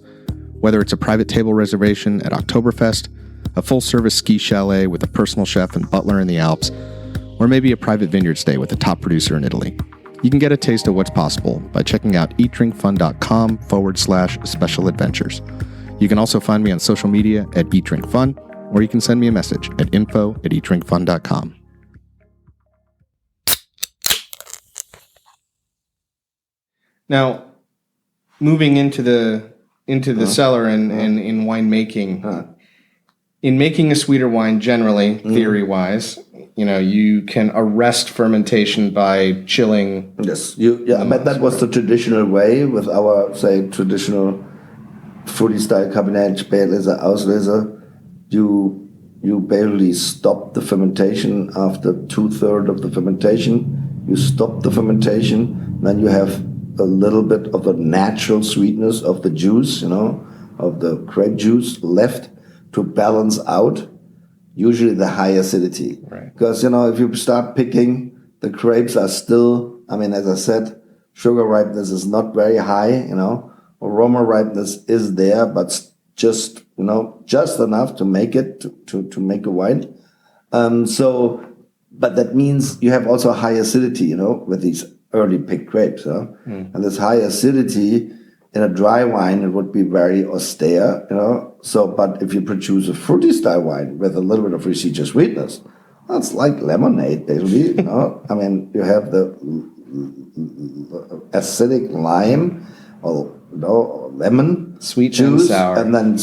Whether it's a private table reservation at Oktoberfest, a full-service ski chalet with a personal chef and butler in the Alps, or maybe a private vineyard stay with a top producer in Italy. You can get a taste of what's possible by checking out eatdrinkfun.com/special adventures. You can also find me on social media at eatdrinkfun, or you can send me a message at info@eatdrinkfun.com. Now, moving into the cellar and in winemaking, in making a sweeter wine, generally, theory-wise, you can arrest fermentation by chilling. Yes, but that was the traditional way with our, say, traditional fruity style Kabinett, Spätlese, Auslese. You basically stop the fermentation after 2/3 of the fermentation. You stop the fermentation, then you have a little bit of the natural sweetness of the juice, of the grape juice left to balance out usually the high acidity. Right. Because, if you start picking, the grapes are still, as I said, sugar ripeness is not very high, aroma ripeness is there, but just enough to make it, to make a wine. But that means you have also high acidity, with these early picked grapes. And this high acidity in a dry wine, it would be very austere, but if you produce a fruity style wine with a little bit of residual sweetness, that's like lemonade, basically. You have the acidic lime or lemon sweet juice, and sour, and then the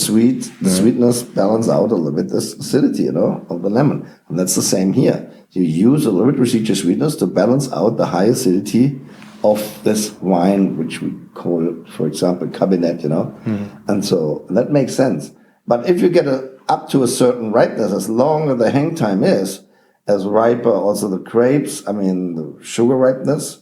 sweetness balance out a little bit this acidity, of the lemon. And that's the same here. You use a little bit of residual sweetness to balance out the high acidity of this wine, which we call, for example, Kabinett, And so that makes sense. But if you get up to a certain ripeness, as longer the hang time is, as riper also the grapes, the sugar ripeness,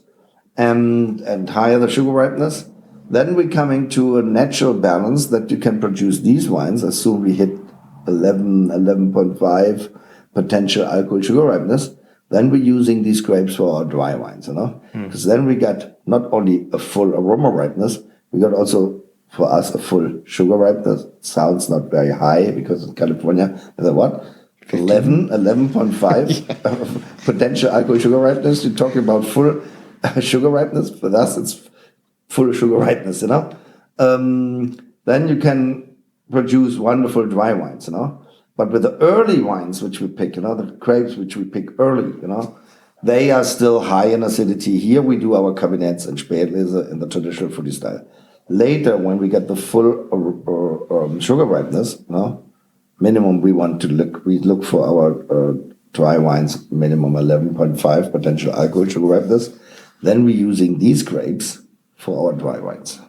and higher the sugar ripeness, then we're coming to a natural balance that you can produce these wines as soon we hit 11.5 potential alcohol sugar ripeness. Then we're using these grapes for our dry wines, Because then we got not only a full aroma ripeness, we got also, for us, a full sugar ripeness. Sounds not very high because in California, is a what? 11.5 potential alcohol sugar ripeness. You're talking about full sugar ripeness. For us, it's full sugar ripeness, Then you can produce wonderful dry wines, But with the early wines which we pick, the grapes which we pick early, they are still high in acidity. Here we do our Kabinetts and Spätlese in the traditional fruity style. Later, when we get the full sugar ripeness, minimum we look for our dry wines, minimum 11.5 potential alcohol sugar ripeness. Then we're using these grapes for our dry wines.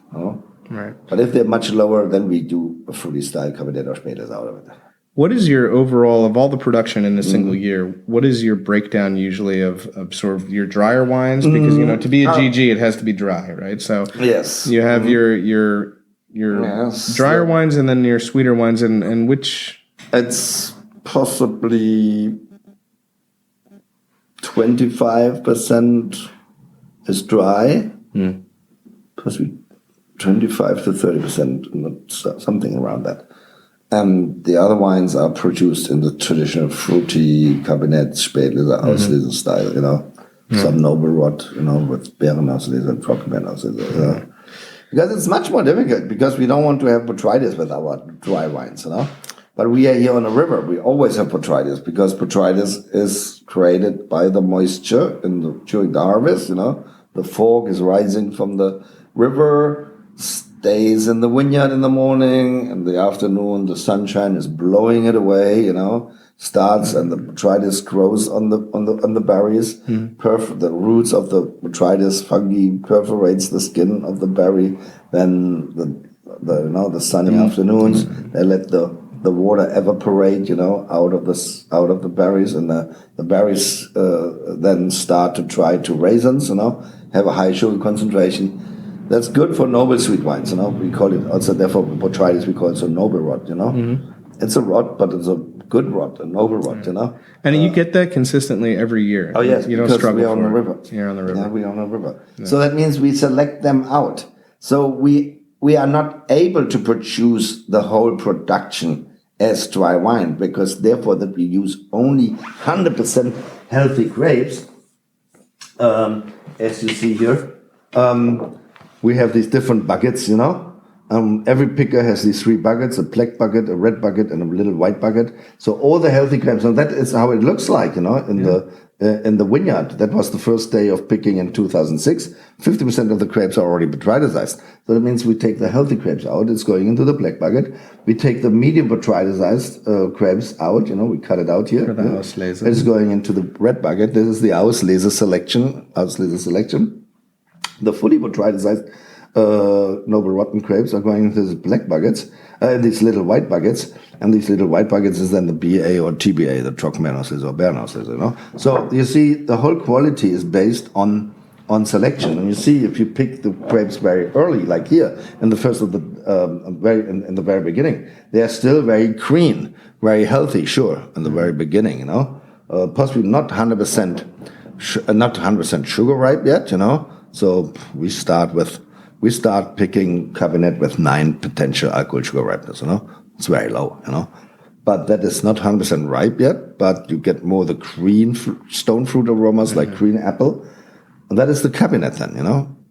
Right. But if they're much lower, then we do a fruity style Kabinett or Spätlese out of it. What is your overall, of all the production in a single year, what is your breakdown usually of sort of your drier wines? Because, to be a GG, it has to be dry, right? So yes, you have your drier wines and then your sweeter wines, and which? It's possibly 25% is dry, possibly 25 to 30%, something around that. And the other wines are produced in the traditional fruity Kabinett, Spätlese, Auslese style, some noble rot, with Beerenauslese and Trockenbeerenauslese. Because it's much more difficult, because we don't want to have botrytis with our dry wines, But we are here on a river. We always have botrytis, because botrytis is created by the moisture during the harvest, The fog is rising from the river, stays in the vineyard in the morning, in the afternoon the sunshine is blowing it away, starts, and the botrytis grows on the berries. The roots of the botrytis fungi perforates the skin of the berry. Then the sunny afternoons, they let the water evaporate, out of the berries, and the berries then start to try to raisins, have a high sugar concentration. That's good for noble sweet wines, We call it also, therefore, botrytis, we call it a noble rot, It's a rot, but it's a good rot, a noble rot, And you get that consistently every year. Oh, yes, you don't because struggle we are on the for it. river. You're on the river. Yeah, we are on the river. Yeah. So that means we select them out. So we are not able to produce the whole production as dry wine, because therefore that we use only 100% healthy grapes, as you see here. We have these different buckets, every picker has these 3 buckets, a black bucket, a red bucket, and a little white bucket. So all the healthy grapes, and that is how it looks like, in the vineyard. That was the first day of picking in 2006. 50% of the grapes are already botryticized. So that means we take the healthy grapes out. It's going into the black bucket. We take the medium botryticized grapes out. We cut it out here. For the Auslese. It's going into the red bucket. This is the Auslese selection. The fully botryticized noble rotten grapes are going into these black buckets, these little white buckets, and these little white buckets is then the BA or TBA, the Trockenbeerenauslese or Beerenauslese, So you see, the whole quality is based on selection, and you see, if you pick the grapes very early, like here, in the first of the in the very beginning, they are still very green, very healthy, sure, in the very beginning, possibly not 100%, not 100% sugar ripe yet, So we start picking Kabinett with 9 potential alcohol sugar ripeness, It's very low, But that is not 100% ripe yet, but you get more the green stone fruit aromas, like green apple. And that is the Kabinett then,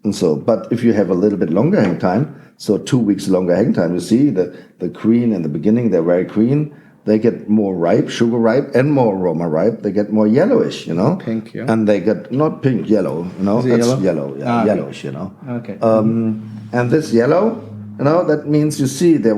And so, but if you have a little bit longer hang time, so 2 weeks longer hang time, you see the green in the beginning, they're very green. They get more ripe, sugar ripe, and more aroma ripe. They get more yellowish, Pink, yeah. And they get, not pink, yellow, Is it That's yellow? yeah, yellowish, Okay. And this yellow, that means you see the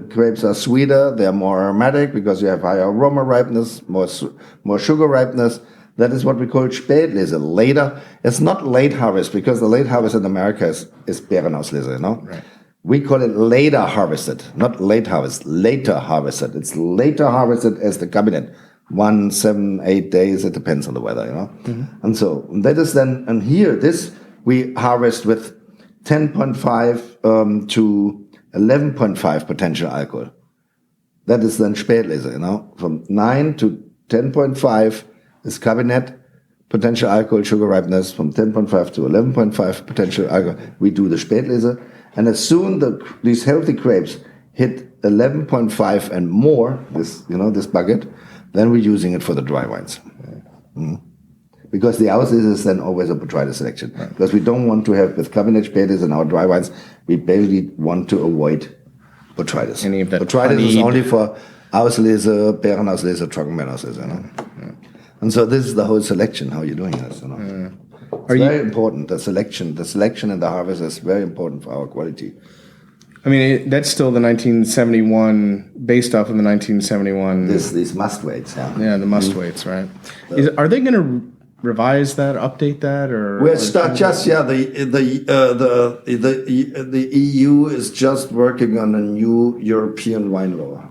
grapes are sweeter, they're more aromatic because you have higher aroma ripeness, more sugar ripeness. That is what we call Spätlese, later. It's not late harvest, because the late harvest in America is Beerenauslese, Right. We call it later harvested, not late harvest, later harvested. It's later harvested as the Kabinett. 1, 7, 8 days, it depends on the weather, And so that is then, and here, this we harvest with 10.5 to 11.5 potential alcohol. That is then Spätlese, From 9 to 10.5 is Kabinett, potential alcohol, sugar ripeness. From 10.5 to 11.5 potential alcohol, we do the Spätlese. And as soon these healthy grapes hit 11.5 and more, this bucket, then we're using it for the dry wines. Because the Auslese is then always a botrytis selection. Right. Because we don't want to have, with Kabinett Spätlese in our dry wines, we basically want to avoid botrytis. Any of that botrytis is only for Auslese, Beerenauslese, Trockenbeerenauslese, And so this is the whole selection, how you're doing this, It's very important. The selection and the harvest is very important for our quality. I mean, that's still the 1971, based off of the 1971. These must waits, yeah. Yeah, the must waits, right? Are they going to revise that, update that, or? We'll start just the EU is just working on a new European wine law,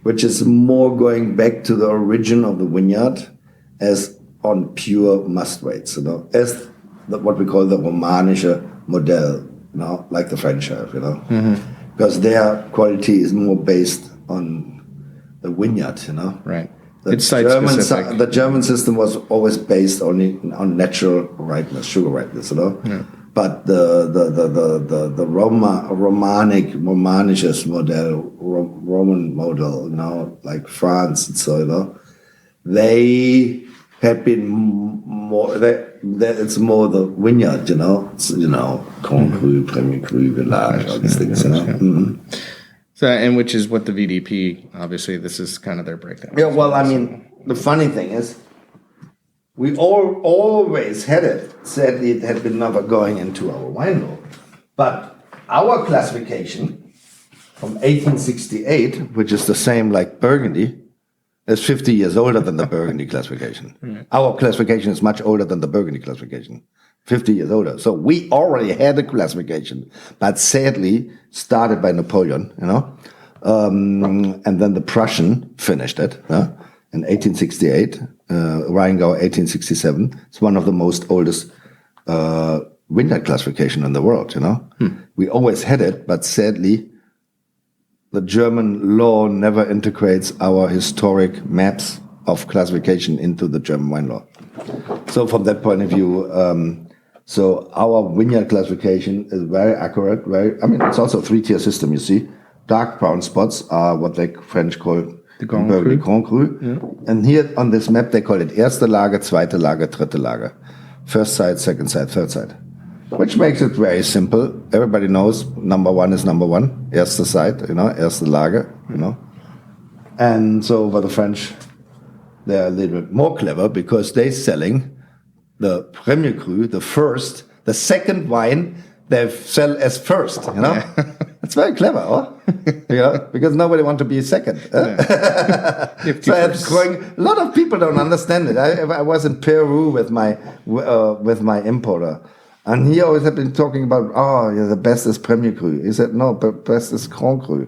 which is more going back to the origin of the vineyard as on pure must waits, as what we call the Romanische Modell, like the French have, because their quality is more based on the vineyard, Right. The German system was always based only on natural ripeness, sugar ripeness, But the Romanisches model, Roman model, like France and so, they had been more. It's more the vineyard, It's, Grand Cru, Premier Cru, Village, all these things, So, and which is what the VDP, obviously, this is kind of their breakdown. Yeah, well, I mean, the funny thing is, we always had it. Sadly, it had been never going into our wine law. But our classification from 1868, which is the same like Burgundy, is 50 years older than the Burgundy classification. Mm-hmm. Our classification is much older than the Burgundy classification, 50 years older. So we already had a classification, but sadly started by Napoleon, and then the Prussian finished it in 1868. Rheingau 1867. It's one of the most oldest vineyard classification in the world. We always had it, but sadly, the German law never integrates our historic maps of classification into the German wine law. So from that point of view, so our vineyard classification is very accurate. It's also a 3-tier system. You see, dark brown spots are what the French call the Grand Cru. Yeah. And here on this map, they call it erste Lage, zweite Lage, dritte Lage. First side, second side, third side. Which makes it very simple. Everybody knows number one is number one. Erste side, erste Lage, And so for the French, they're a little bit more clever because they're selling the Premier Cru, the second wine they sell as first, It's very clever, because nobody wants to be second. So it's growing. A lot of people don't understand it. I was in Peru with my importer, and he always had been talking about, the best is Premier Cru. He said, no, but best is Grand Cru.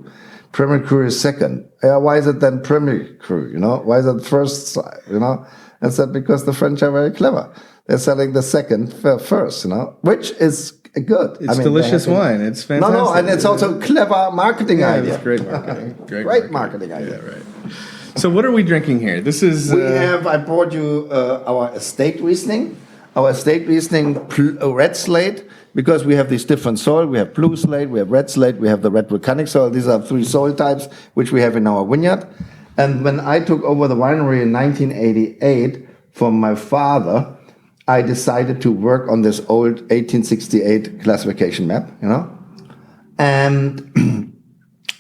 Premier Cru is second. Why is it then Premier Cru? Why is it first? I said because the French are very clever. They're selling the second first, which is good. It's delicious wine. It's fantastic. No, and it's also a clever marketing idea. It's great marketing. Great marketing idea. Yeah, right. So what are we drinking here? This is... I brought you our estate Riesling. Our estate Riesling red slate, because we have these different soil. We have blue slate, we have red slate, we have the red volcanic soil. These are 3 soil types which we have in our vineyard. And when I took over the winery in 1988 from my father, I decided to work on this old 1868 classification map, and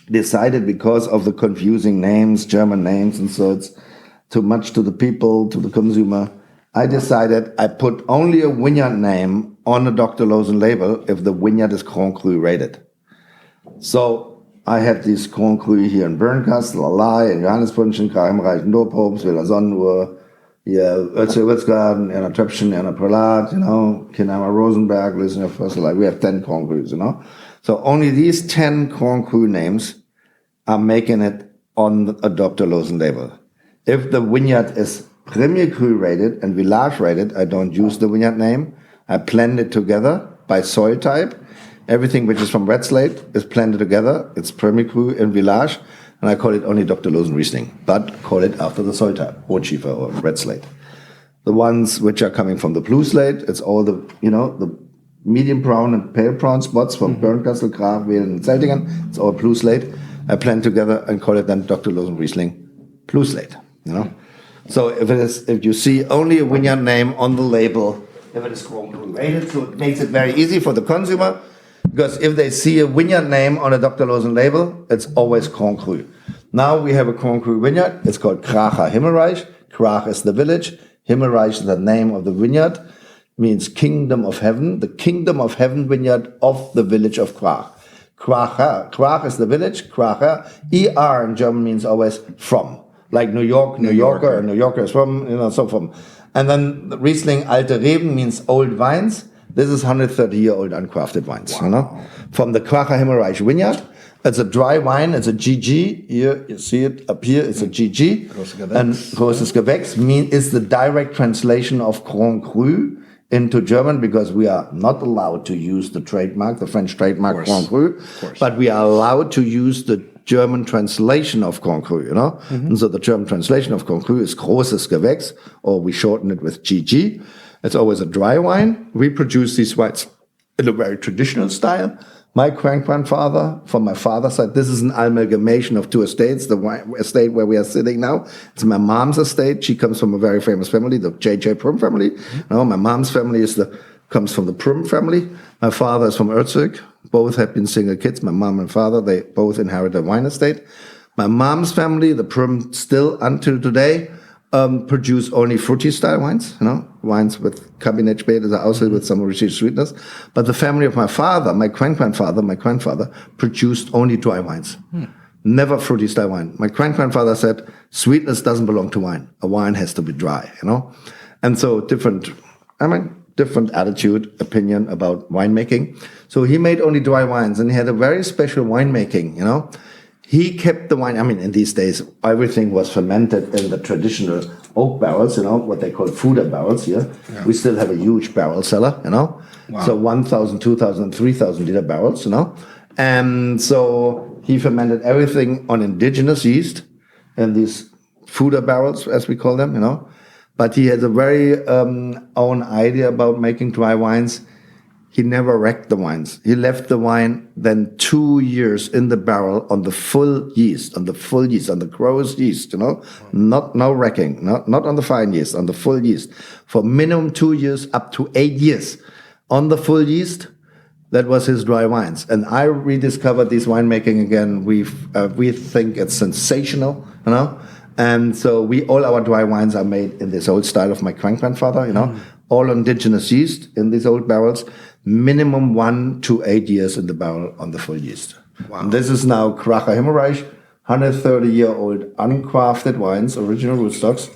decided because of the confusing names, German names, and so it's too much to the people, to the consumer. I decided I put only a vineyard name on the Dr. Loosen label if the vineyard is Grand Cru rated. So I had this Grand Cru here in Bernkastel, Alai, in Johannesbrunchen, Karemreich, Dorpobst, Villa Sonnenruhr, Witzgarten, Erna Tröpfchen, Erna Prelat, Kinheimer Rosenberg, listen to first life. We have 10 Grand Crus, So only these 10 Grand Cru names are making it on a Dr. Loosen label. If the vineyard is Premier Cru rated and Village rated, I don't use the vineyard name. I blend it together by soil type. Everything which is from red slate is blended together. It's Premier Cru and Village. And I call it only Dr. Loosen Riesling, but call it after the soil type, Rotschiefer or red slate. The ones which are coming from the blue slate, it's all the medium brown and pale brown spots from Bernkastel, Graf, Wählen, and Zeltingen. It's all blue slate. I blend together and call it then Dr. Loosen Riesling blue slate, So if you see only a vineyard name on the label, if it is Grand Cru rated, so it makes it very easy for the consumer. Because if they see a vineyard name on a Dr. Loosen label, it's always Grand Cru. Now we have a Grand Cru vineyard. It's called Kracher Himmelreich. Krach is the village. Himmelreich is the name of the vineyard. Means Kingdom of Heaven. The Kingdom of Heaven vineyard of the village of Krach. Krach is the village. Kracher. ER in German means always from. Like New York, New Yorker, and New Yorker is from, so from. And then the Riesling Alte Reben means old vines. This is 130-year-old uncrafted wines, from the Kracher Himmelreich vineyard. It's a dry wine. It's a GG. Here, you see it up here. It's a GG. And Großes Gewächs is the direct translation of Grand Cru into German, because we are not allowed to use the trademark, the French trademark Grand Cru, but we are allowed to use the German translation of Grand Cru, And so the German translation of Grand Cru is Großes Gewächs, or we shorten it with GG. It's always a dry wine. We produce these wines in a very traditional style. My grandfather, from my father's side, this is an amalgamation of two estates. The estate where we are sitting now, it's my mom's estate. She comes from a very famous family, the J.J. Prum family. No, my mom's family comes from the Prum family. My father is from Erzurk. Both have been single kids. My mom and father, they both inherited a wine estate. My mom's family, the Prum, still until today, produce only fruity style wines, wines with Kabinett, Spätlese, Auslese with some rich sweetness. But the family of my father, my grandfather produced only dry wines. Never fruity style wine. My grandfather said, sweetness doesn't belong to wine. A wine has to be dry, And so different attitude, opinion about winemaking. So he made only dry wines, and he had a very special winemaking, He kept the wine, in these days, everything was fermented in the traditional oak barrels, what they call Fuder barrels here. Yeah. We still have a huge barrel cellar, Wow. So 1,000, 2,000, 3,000 liter barrels, And so he fermented everything on indigenous yeast in these Fuder barrels, as we call them, But he had a very own idea about making dry wines. He never wrecked the wines. He left the wine then 2 years in the barrel on the full yeast, on the grower's yeast, No wrecking, not on the fine yeast, on the full yeast. For minimum 2 years, up to 8 years. On the full yeast, that was his dry wines. And I rediscovered this winemaking again. We think it's sensational, And so all our dry wines are made in this old style of my grandfather, all indigenous yeast in these old barrels. Minimum 1 to 8 years in the barrel on the full yeast. Wow. And this is now Kracher Himmelreich, 130-year-old uncrafted wines, original rootstocks,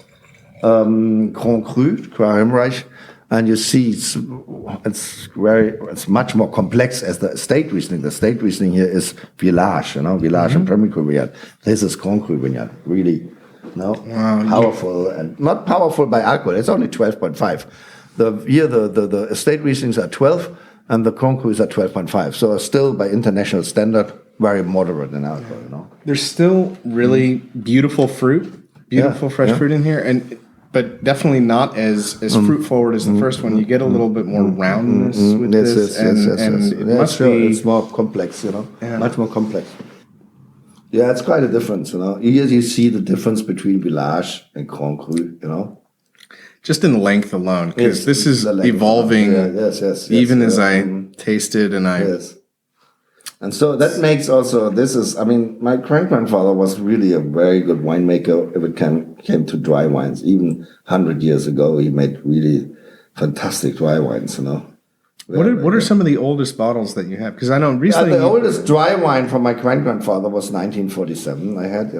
Grand Cru, Kracher Himmelreich, and you see it's much more complex as the estate Riesling. The estate Riesling here is Village, Village and Premier Cru vineyard. This is Grand Cru vineyard, really, powerful and not powerful by alcohol. It's only 12.5. The estate Rieslings are 12, and the Grand Crus are 12.5. So still, by international standard, very moderate in alcohol. There's still really beautiful fruit, fresh fruit in here, but definitely not as fruit forward as the first one. You get a little bit more roundness with this, and it must be. It's more complex, much more complex. Yeah, it's quite a difference, Here you see the difference between Village and Grand Cru, Just in length alone, because this is evolving. Yes, even as I tasted and I. Yes. And so that makes also, my grandfather was really a very good winemaker if it came to dry wines. Even 100 years ago, he made really fantastic dry wines, What are some of the oldest bottles that you have? Because I know recently... the oldest dry wine from my grandfather was 1947, I had,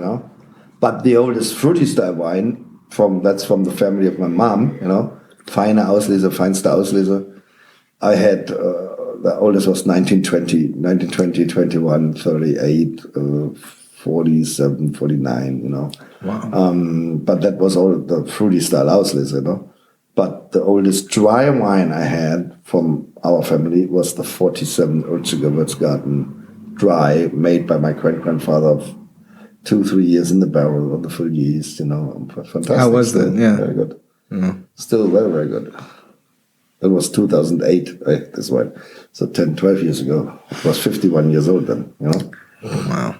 But the oldest fruity style wine, that's from the family of my mom, Feine Auslese, Feinste Auslese. I had, the oldest was 1920, 21, 38, 47, 49, Wow. But that was all the fruity style Auslese, But the oldest dry wine I had from our family was the 47 Erzurker Würzgarten dry, made by my grandfather 2-3 years in the barrel on the full yeast, fantastic. How was that? Yeah. Very good. Still very, very good. It was 2008, this wine. So 10-12 years ago. It was 51 years old then, Wow.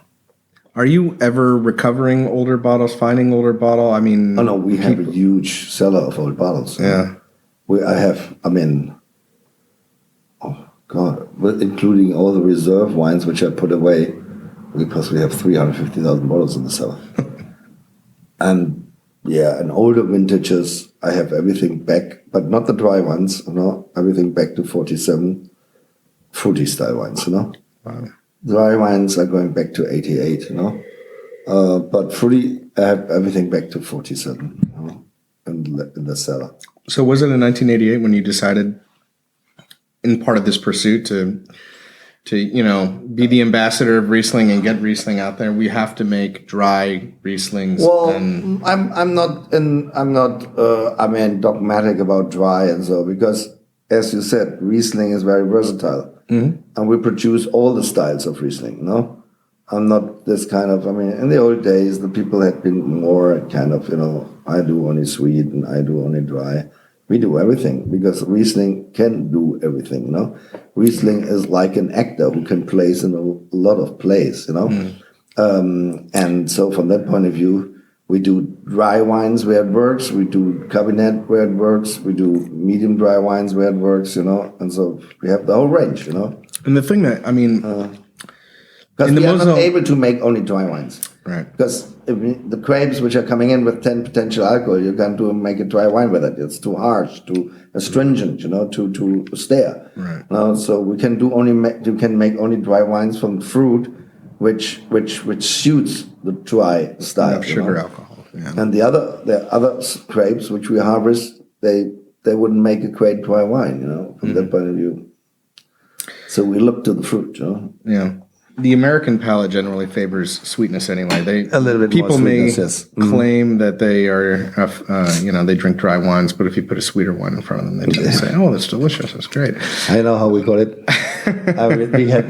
Are you ever recovering older bottles, finding older bottle? Oh no, we have a huge cellar of old bottles. Yeah. Including all the reserve wines which I put away, because we have 350,000 bottles in the cellar. And older vintages, I have everything back, but not the dry ones, everything back to 47 fruity style wines, Wow. Dry wines are going back to 88, But fruity, I have everything back to 47, in the cellar. So was it in 1988 when you decided, in part of this pursuit, to be the ambassador of Riesling and get Riesling out there? We have to make dry Rieslings. Well, I'm not dogmatic about dry and so, because as you said, Riesling is very versatile, and we produce all the styles of Riesling. I'm not this kind of. In the old days, the people had been more kind of, I do only sweet and I do only dry. We do everything because Riesling can do everything, you know. Riesling is like an actor who can place in a lot of plays, you know. And so from that point of view, we do dry wines where it works, we do Kabinett where it works, we do medium dry wines where it works, you know. And so we have the whole range, you know. And the thing that, I mean... because we are not able to make only dry wines. Right. Because the grapes which are coming in with 10 potential alcohol, you can't make a dry wine with it. It's too harsh, too astringent, you know, too stale. Right. So we can you can make only dry wines from fruit, which suits the dry style. Enough sugar, alcohol. Yeah. And the other grapes which we harvest, they wouldn't make a great dry wine, you know, from that point of view. So we look to the fruit, you know. Yeah. The American palate generally favors sweetness anyway. A little bit people more sweetness, may claim that they are, they drink dry wines, but if you put a sweeter wine in front of them, they tend to say, "Oh, that's delicious. That's great." I know how we got it. We had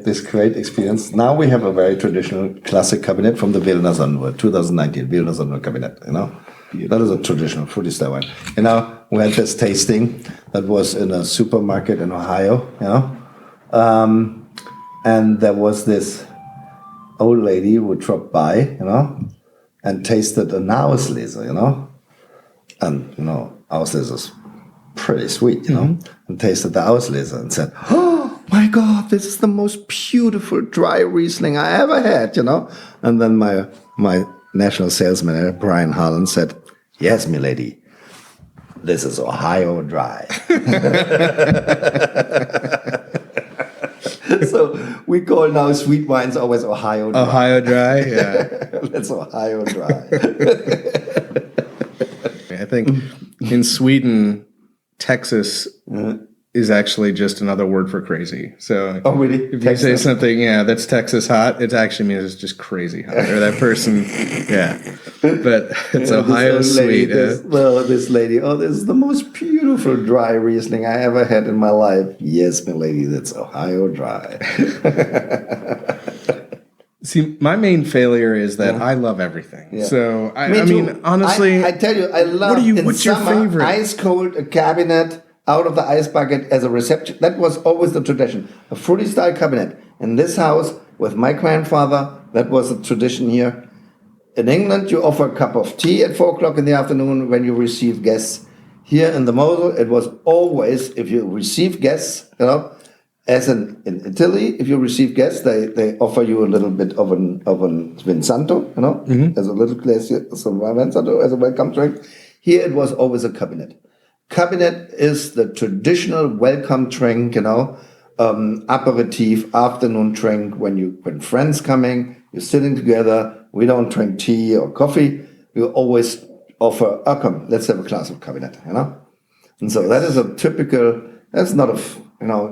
this great experience. Now we have a very traditional classic Kabinett from the Wilner Sonnenwald, 2019 Wilner Sonnenwald Kabinett. You know, that is a traditional fruity style wine. And now we had this tasting that was in a supermarket in Ohio. You know. And there was this old lady who dropped by, you know, and tasted an Auslese, you know. And, you know, Auslese is pretty sweet, you know. And tasted the Auslese and said, "Oh, my God, this is the most beautiful dry Riesling I ever had," you know. And then my national sales manager, Brian Harlan, said, "Yes, milady, this is Ohio dry." So we call now sweet wines always Ohio dry. Ohio dry, yeah. That's Ohio dry. I think in Sweden, Texas is actually just another word for crazy. So really? If you say something, that's Texas hot, it actually means it's just crazy hot. Or that person, But it's Ohio sweet. This lady, this is the most beautiful dry Riesling I ever had in my life. Yes, my lady, that's Ohio dry. See, my main failure is that I love everything. Yeah. So, I mean, honestly... I tell you, I love what's your favorite? Ice cold, a Kabinett out of the ice bucket as a reception. That was always the tradition. A fruity style Kabinett. In this house, with my grandfather, that was a tradition here. In England, you offer a cup of tea at 4 o'clock in the afternoon when you receive guests. Here in the Mosel, it was always, if you receive guests, you know, as in Italy, if you receive guests, they offer you a little bit of an Vinsanto, you know, as a little glass, some Vinsanto as a welcome drink. Here it was always a Kabinett. Kabinett is the traditional welcome drink, you know, aperitif, afternoon drink when friends coming, you're sitting together. We don't drink tea or coffee. We always offer, come, let's have a glass of Kabinett, you know. And so that is a typical. That's not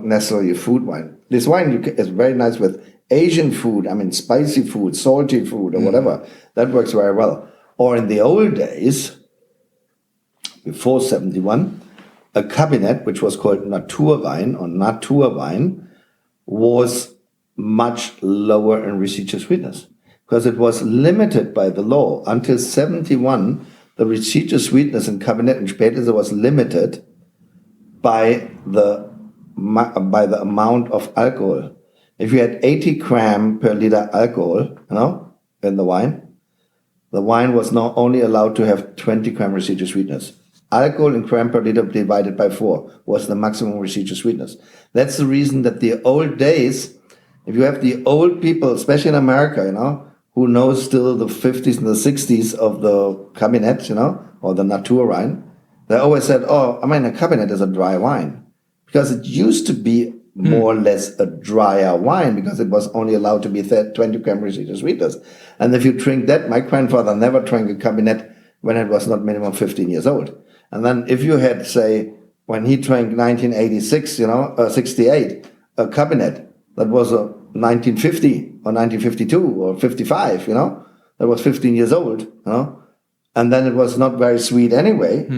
necessarily a food wine. This wine is very nice with Asian food. I mean, spicy food, salty food, or whatever. That works very well. Or in the old days, before 71, a Kabinett, which was called Naturwein or Naturwein, was much lower in residual sweetness because it was limited by the law. Until 71, the residual sweetness in Kabinett and Spätlese was limited by the amount of alcohol. If you had 80 gram per liter alcohol, you know, in the wine was now only allowed to have 20 gram residual sweetness. Alcohol in gram per liter divided by 4 was the maximum residual sweetness. That's the reason that the old days, if you have the old people, especially in America, you know, who know still the 50s and the 60s of the Kabinett, you know, or the Naturwein, they always said, a Kabinett is a dry wine. Because it used to be more or less a drier wine because it was only allowed to be 20 gram residual sweetness. And if you drink that, my grandfather never drank a Kabinett when it was not minimum 15 years old. And then if you had, say, when he drank 1986, 68, a Kabinett that was a 1950 or 1952 or 55, you know, that was 15 years old, you know, and then it was not very sweet anyway.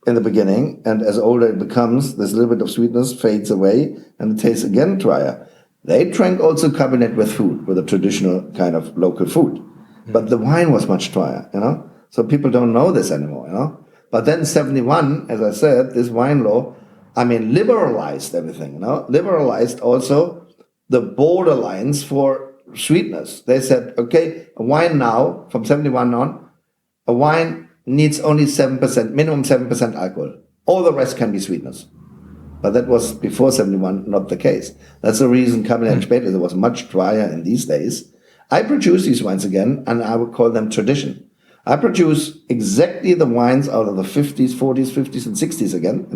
In the beginning, and as older it becomes, this little bit of sweetness fades away, and it tastes again drier. They drank also Kabinett with food, with a traditional kind of local food, but the wine was much drier, you know. So people don't know this anymore, you know. But then 71, as I said, this wine law, liberalized everything, liberalized also the borderlines for sweetness. They said, okay, a wine now, from 71 on, a wine needs only 7%, minimum 7% alcohol. All the rest can be sweetness. But that was before 71 not the case. That's the reason Kabinett and Spätlese was much drier in these days. I produce these wines again, and I would call them tradition. I produce exactly the wines out of the 50s, 40s, 50s, and 60s again,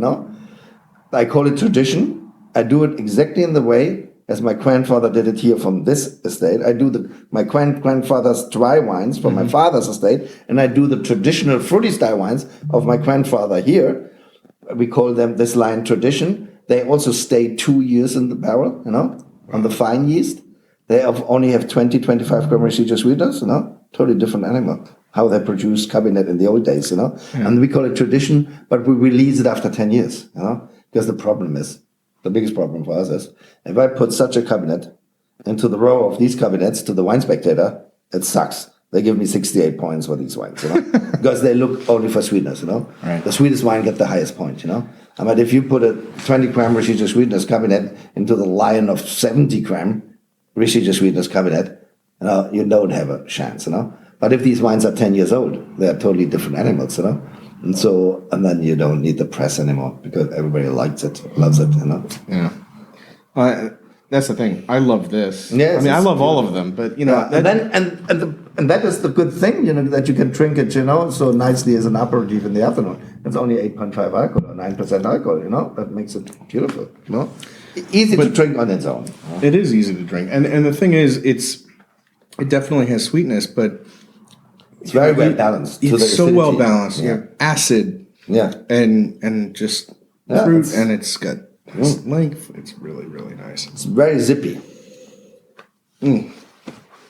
I call it tradition. I do it exactly in the way as my grandfather did it here from this estate. I do my grandfather's dry wines from my father's estate, and I do the traditional fruity style wines of my grandfather here. We call them this line tradition. They also stay 2 years in the barrel, on the fine yeast. They only have 20, 25 gram residual sweetness, totally different animal. How they produced Kabinett in the old days, And we call it tradition, but we release it after 10 years, Because the problem is, the biggest problem for us is, if I put such a Kabinett into the row of these Kabinetts to the Wine Spectator, it sucks. They give me 68 points for these wines, because they look only for sweetness, Right. The sweetest wine get the highest point, But if you put a 20 gram residual sweetness Kabinett into the line of 70 gram residual sweetness Kabinett, you don't have a chance, But if these wines are 10 years old, they are totally different animals, And then you don't need the press anymore because everybody likes it, loves it, Yeah. That's the thing. I love this. Yes, I love all of them, but and that is the good thing, that you can drink it, so nicely as an aperitif in the afternoon. It's only 8.5 alcohol or 9% alcohol, That makes it beautiful, Easy to drink on its own. It is easy to drink, and the thing is, it definitely has sweetness, but it's very well balanced. It's so well balanced. Yeah. Acid. Yeah. And just fruit, and it's got length. It's really, really nice. It's very zippy.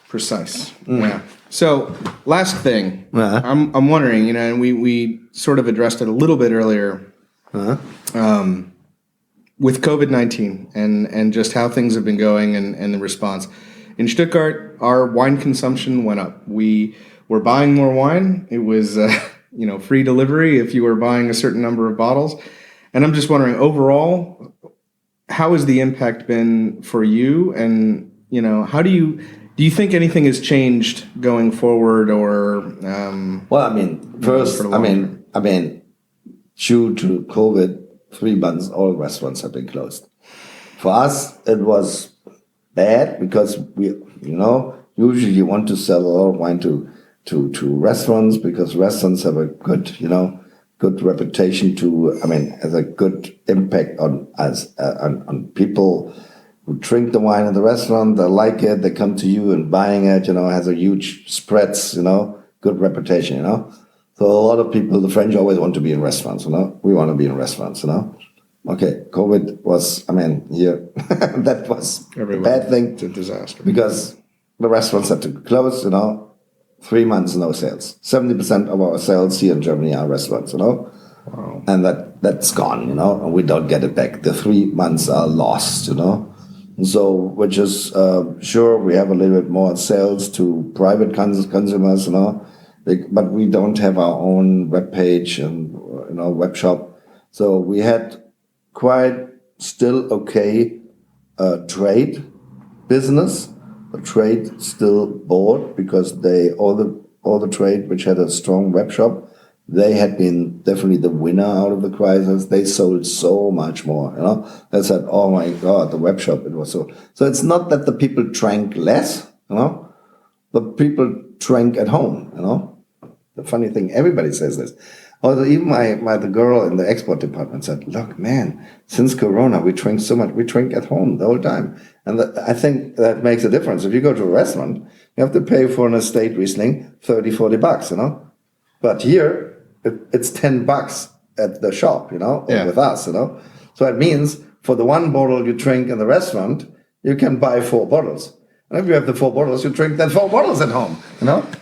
Precise. Yeah. So last thing, I'm wondering, and we sort of addressed it a little bit earlier, with COVID-19 and just how things have been going and the response. In Stuttgart, our wine consumption went up. We were buying more wine. It was, free delivery if you were buying a certain number of bottles. And I'm just wondering, overall, how has the impact been for you? And, how do you think anything has changed going forward or? First, due to COVID, 3 months, all restaurants have been closed. For us, it was bad because we, usually you want to sell a lot of wine to restaurants because restaurants have a good, good reputation has a good impact on us, on people who drink the wine in the restaurant. They like it. They come to you and buying it, has a huge spreads, good reputation, So a lot of people, the French always want to be in restaurants, We want to be in restaurants, Okay, COVID was, here, that was a bad thing. It's a disaster. Because the restaurants had to close, 3 months, no sales. 70% of our sales here in Germany are restaurants, Wow. And that's gone, and we don't get it back. The 3 months are lost, And so, which is, sure, we have a little bit more sales to private consumers, but we don't have our own web page and, web shop. So we had quite still okay trade business. The trade still bought because all the trade which had a strong web shop, they had been definitely the winner out of the crisis. They sold so much more, They said, oh my God, the web shop, it was so. So it's not that the people drank less, The people drank at home, The funny thing, everybody says this. Although even the girl in the export department said, look, man, since Corona, we drink so much. We drink at home the whole time. And I think that makes a difference. If you go to a restaurant, you have to pay for an estate Riesling $30-40, But here, it's $10 at the shop, or with us, So it means for the one bottle you drink in the restaurant, you can buy 4 bottles. And if you have the 4 bottles, you drink then 4 bottles at home,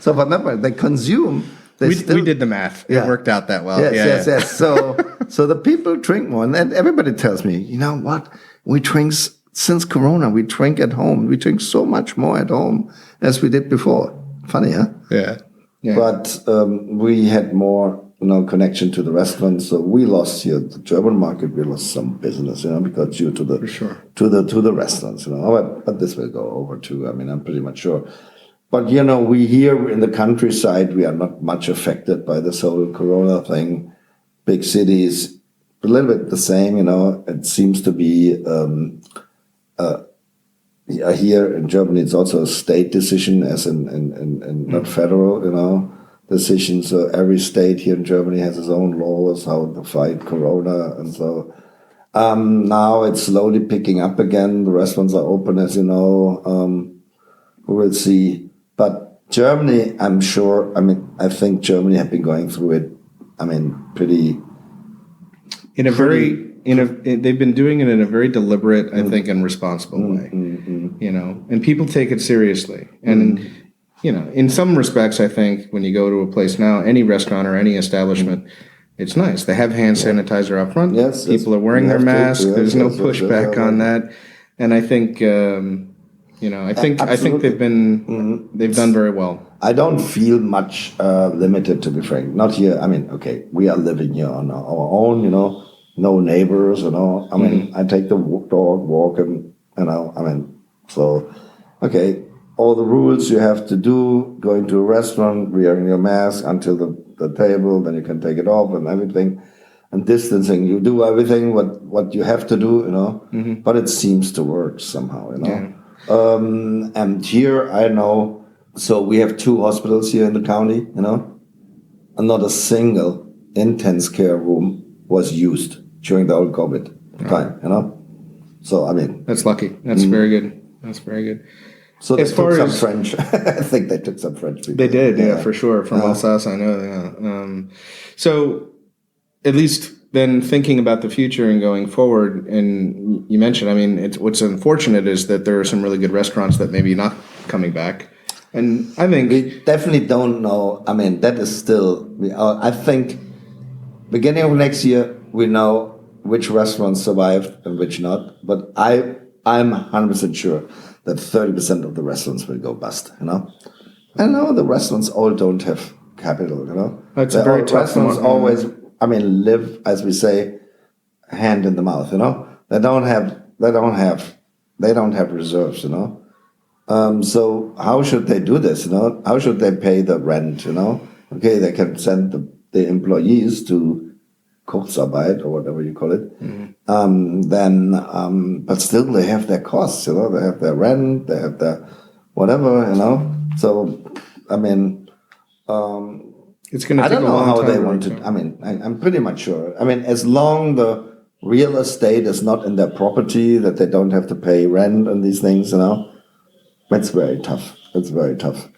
So for that, they consume. We did the math. It worked out that well. Yes. So the people drink more, and everybody tells me, you know what? We drink since Corona. We drink at home. We drink so much more at home as we did before. Funny, huh? Yeah. But we had more connection to the restaurants. So we lost here the German market. We lost some business, because due to the For sure. to the restaurants, But this will go over too. I mean, I'm pretty much sure. But we here in the countryside, we are not much affected by this whole Corona thing. Big cities, a little bit the same. It seems to be here in Germany. It's also a state decision, as in not federal, decision. So every state here in Germany has its own laws how to fight Corona, and so now it's slowly picking up again. The restaurants are open, as you know. We will see. But Germany, I'm sure. I think Germany have been going through it. Pretty. They've been doing it in a very deliberate, I think, and responsible way. And people take it seriously. And in some respects, I think when you go to a place now, any restaurant or any establishment, it's nice. They have hand sanitizer up front. Yes, people are wearing their masks. There's no pushback on that. And I think, I think they've done very well. I don't feel much limited, to be frank. Not here. Okay, we are living here on our own, no neighbors, I take the dog walking, so, okay, all the rules you have to do, going to a restaurant, wearing your mask until the table, then you can take it off and everything, and distancing, you do everything what you have to do, but it seems to work somehow, Yeah. And here I know, so we have 2 hospitals here in the county, and not a single intense care room was used during the whole COVID time, So, That's lucky. That's very good. That's very good. So they took some French. I think they took some French people. They did, yeah, for sure. From Alsace, I know, yeah. So at least then thinking about the future and going forward, and you mentioned, what's unfortunate is that there are some really good restaurants that maybe not coming back. And I think... We definitely don't know. That is still... I think beginning of next year, we know which restaurants survived and which not. But I'm 100% sure that 30% of the restaurants will go bust, I know the restaurants all don't have capital, That's a very tough restaurants one. always, live, as we say, hand in the mouth, They don't have reserves, So how should they do this, How should they pay the rent, Okay, they can send the employees to Kurzarbeit or whatever you call it. But still they have their costs, They have their rent, they have their whatever, So, it's going to take a long time. I don't know how they want to. I'm pretty much sure. As long the real estate is not in their property, that they don't have to pay rent and these things, it's very tough. It's very tough,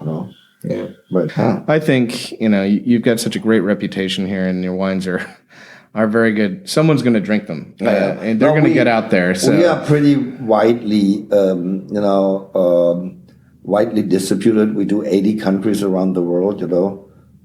Yeah. But I think, you've got such a great reputation here, and your wines are very good. Someone's going to drink them, and they're going to get out there. So we are pretty widely, widely distributed. We do 80 countries around the world,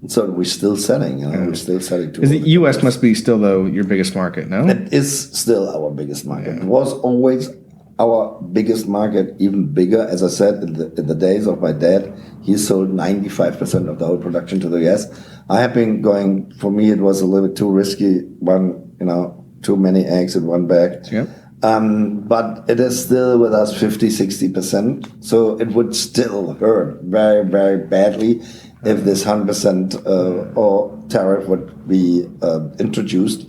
So we're still selling, We're still selling. The U.S. must be still, though, your biggest market, no? It is still our biggest market. It was always our biggest market, even bigger. As I said, in the days of my dad, he sold 95% of the whole production to the U.S. I have been going, for me, it was a little bit too risky. Too many eggs in one bag. Yeah. But it is still with us 50-60%. So it would still hurt very, very badly if this 100% or tariff would be introduced,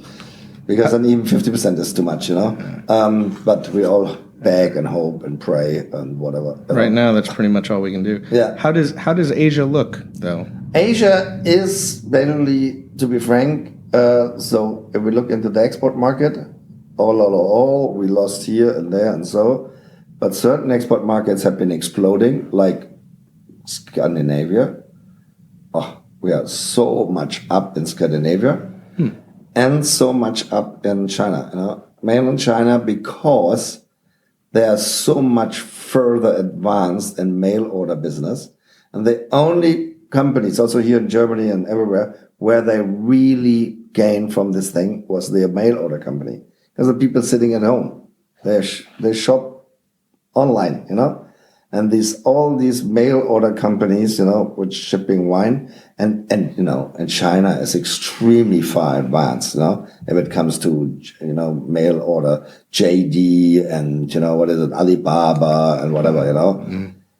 because then even 50% is too much, But we all beg and hope and pray and whatever. Right now, that's pretty much all we can do. Yeah. How does Asia look, though? Asia is basically, to be frank, so if we look into the export market, all we lost here and there and so, but certain export markets have been exploding, like Scandinavia. We are so much up in Scandinavia and so much up in China, mainland China, because they are so much further advanced in mail order business. And the only companies, also here in Germany and everywhere, where they really gained from this thing was their mail order company. Because the people sitting at home, they shop online, And all these mail order companies, which shipping wine, and and China is extremely far advanced, if it comes to, mail order, JD and, what is it, Alibaba and whatever,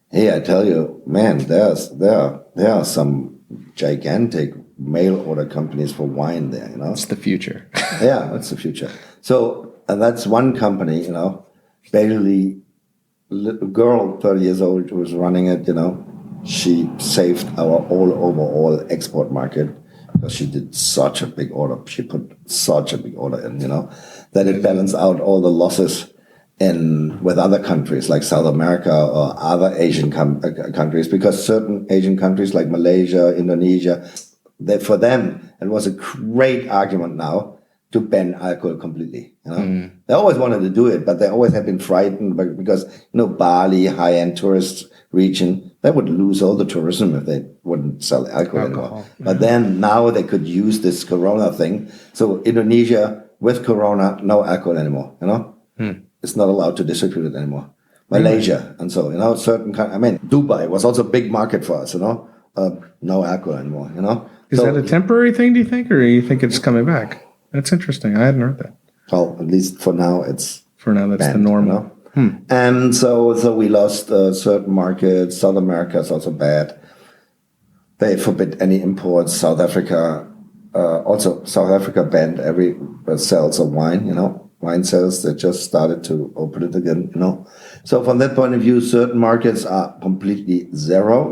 Hey, I tell you, man, there are some gigantic mail order companies for wine there, It's the future. Yeah, that's the future. So, and that's one company, barely, little girl, 30 years old, who was running it, she saved our overall export market because she did such a big order. She put such a big order in, that it balanced out all the losses with other countries like South America or other Asian countries, because certain Asian countries like Malaysia, Indonesia, for them, it was a great argument now to ban alcohol completely. They always wanted to do it, but they always have been frightened because Bali, high-end tourist region, they would lose all the tourism if they wouldn't sell alcohol anymore. But then now they could use this Corona thing. So Indonesia with Corona, no alcohol anymore. It's not allowed to distribute it anymore. Malaysia and so certain. Dubai was also a big market for us. No alcohol anymore. Is that a temporary thing? Do you think, or do you think it's coming back? That's interesting. I hadn't heard that. Well, at least for now, it's that's banned, the normal. And so we lost certain markets. South America is also bad. They forbid any imports. South Africa banned every sales of wine. Wine sales. They just started to open it again. So from that point of view, certain markets are completely zero.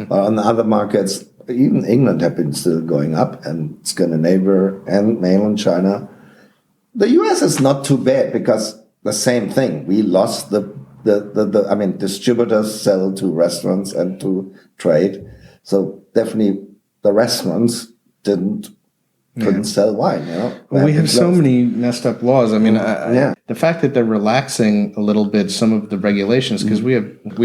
But on the other markets, even England have been still going up, and Scandinavia and mainland China. The US is not too bad because the same thing. We lost distributors sell to restaurants and to trade. So definitely the restaurants couldn't sell wine, Well, we have so many messed up laws. The fact that they're relaxing a little bit some of the regulations, because we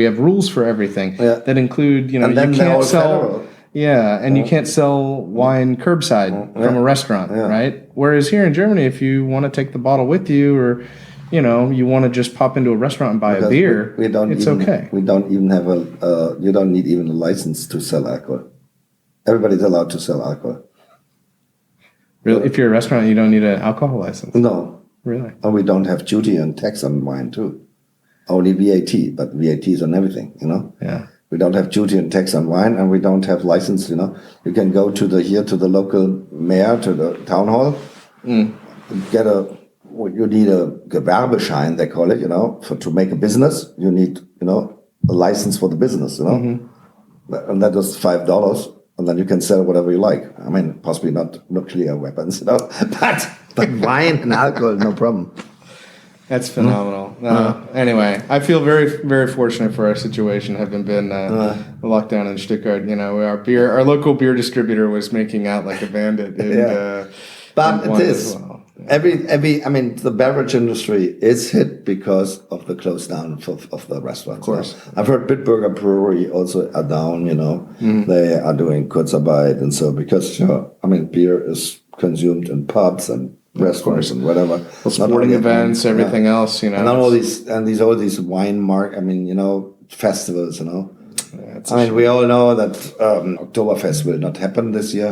have rules for everything that include, and then you can't sell. Federal. Yeah, and you can't sell wine curbside from a restaurant, right? Whereas here in Germany, if you want to take the bottle with you, or you want to just pop into a restaurant and buy a beer, it's okay. We don't even have you don't need even a license to sell alcohol. Everybody's allowed to sell alcohol. Really? If you're a restaurant, you don't need an alcohol license? No. Really? And we don't have duty and tax on wine too. Only VAT, but VAT is on everything, Yeah. We don't have duty and tax on wine, and we don't have license, You can go to the local mayor, to the town hall, you need a Gewerbeschein, they call it, to make a business. You need, a license for the business, And that is $5, and then you can sell whatever you like. Possibly not nuclear weapons, but wine and alcohol, no problem. That's phenomenal. Anyway, I feel very, very fortunate for our situation, having been locked down in Stuttgart. Our local beer distributor was making out like a bandit. But it is. Well. The beverage industry is hit because of the close down of the restaurants. Of course. I've heard Bitburger Brewery also are down, They are doing Kurzarbeit and so, because, beer is consumed in pubs and restaurants and whatever. Sporting events, everything else, And all these wine festivals, we all know that Oktoberfest will not happen this year,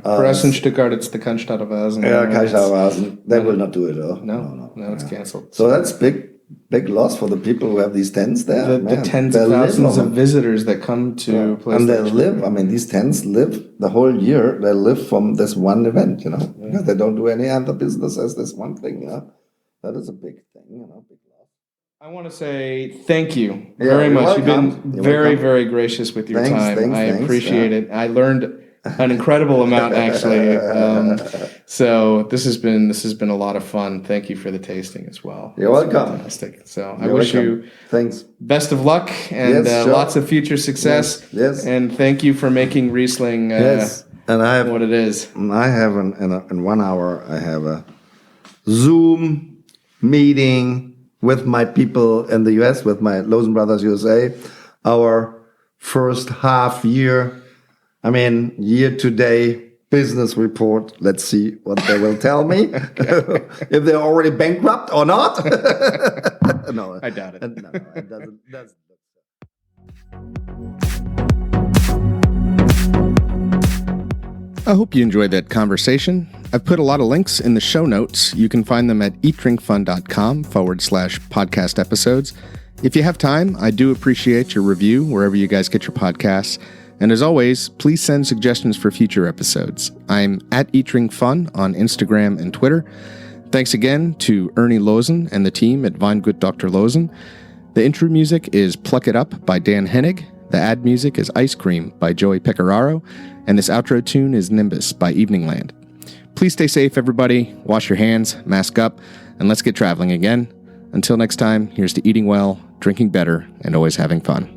For us in Stuttgart, it's the Cannstatter Vasen. Cannstatter. They will not do it, though. No, it's canceled. So that's big loss for the people who have these tents there. The tens of thousands of visitors that come to places. And they live, these tents live the whole year. They live from this one event, Because they don't do any other business as this one thing, That is a big thing, big loss. I want to say thank you very much. You've been very, very gracious with your time. I appreciate it. I learned an incredible amount, actually. So this has been a lot of fun. Thank you for the tasting as well. You're welcome. Fantastic. So I wish you best of luck and lots of future success. Yes. And thank you for making Riesling and I have what it is. I have in 1 hour I have a Zoom meeting with my people in the US, with my Loosen Brothers USA, our first half year. Year-to-date business report. Let's see what they will tell me. If they're already bankrupt or not. No, I doubt it. No, it doesn't look so. I hope you enjoyed that conversation. I've put a lot of links in the show notes. You can find them at eatdrinkfun.com/podcast episodes. If you have time, I do appreciate your review wherever you guys get your podcasts. And as always, please send suggestions for future episodes. I'm at eatdrinkfun on Instagram and Twitter. Thanks again to Erni Loosen and the team at Weingut Dr. Loosen. The intro music is Pluck It Up by Dan Hennig. The ad music is Ice Cream by Joey Pecoraro. And this outro tune is Nimbus by Eveningland. Please stay safe, everybody. Wash your hands, mask up, and let's get traveling again. Until next time, here's to eating well, drinking better, and always having fun.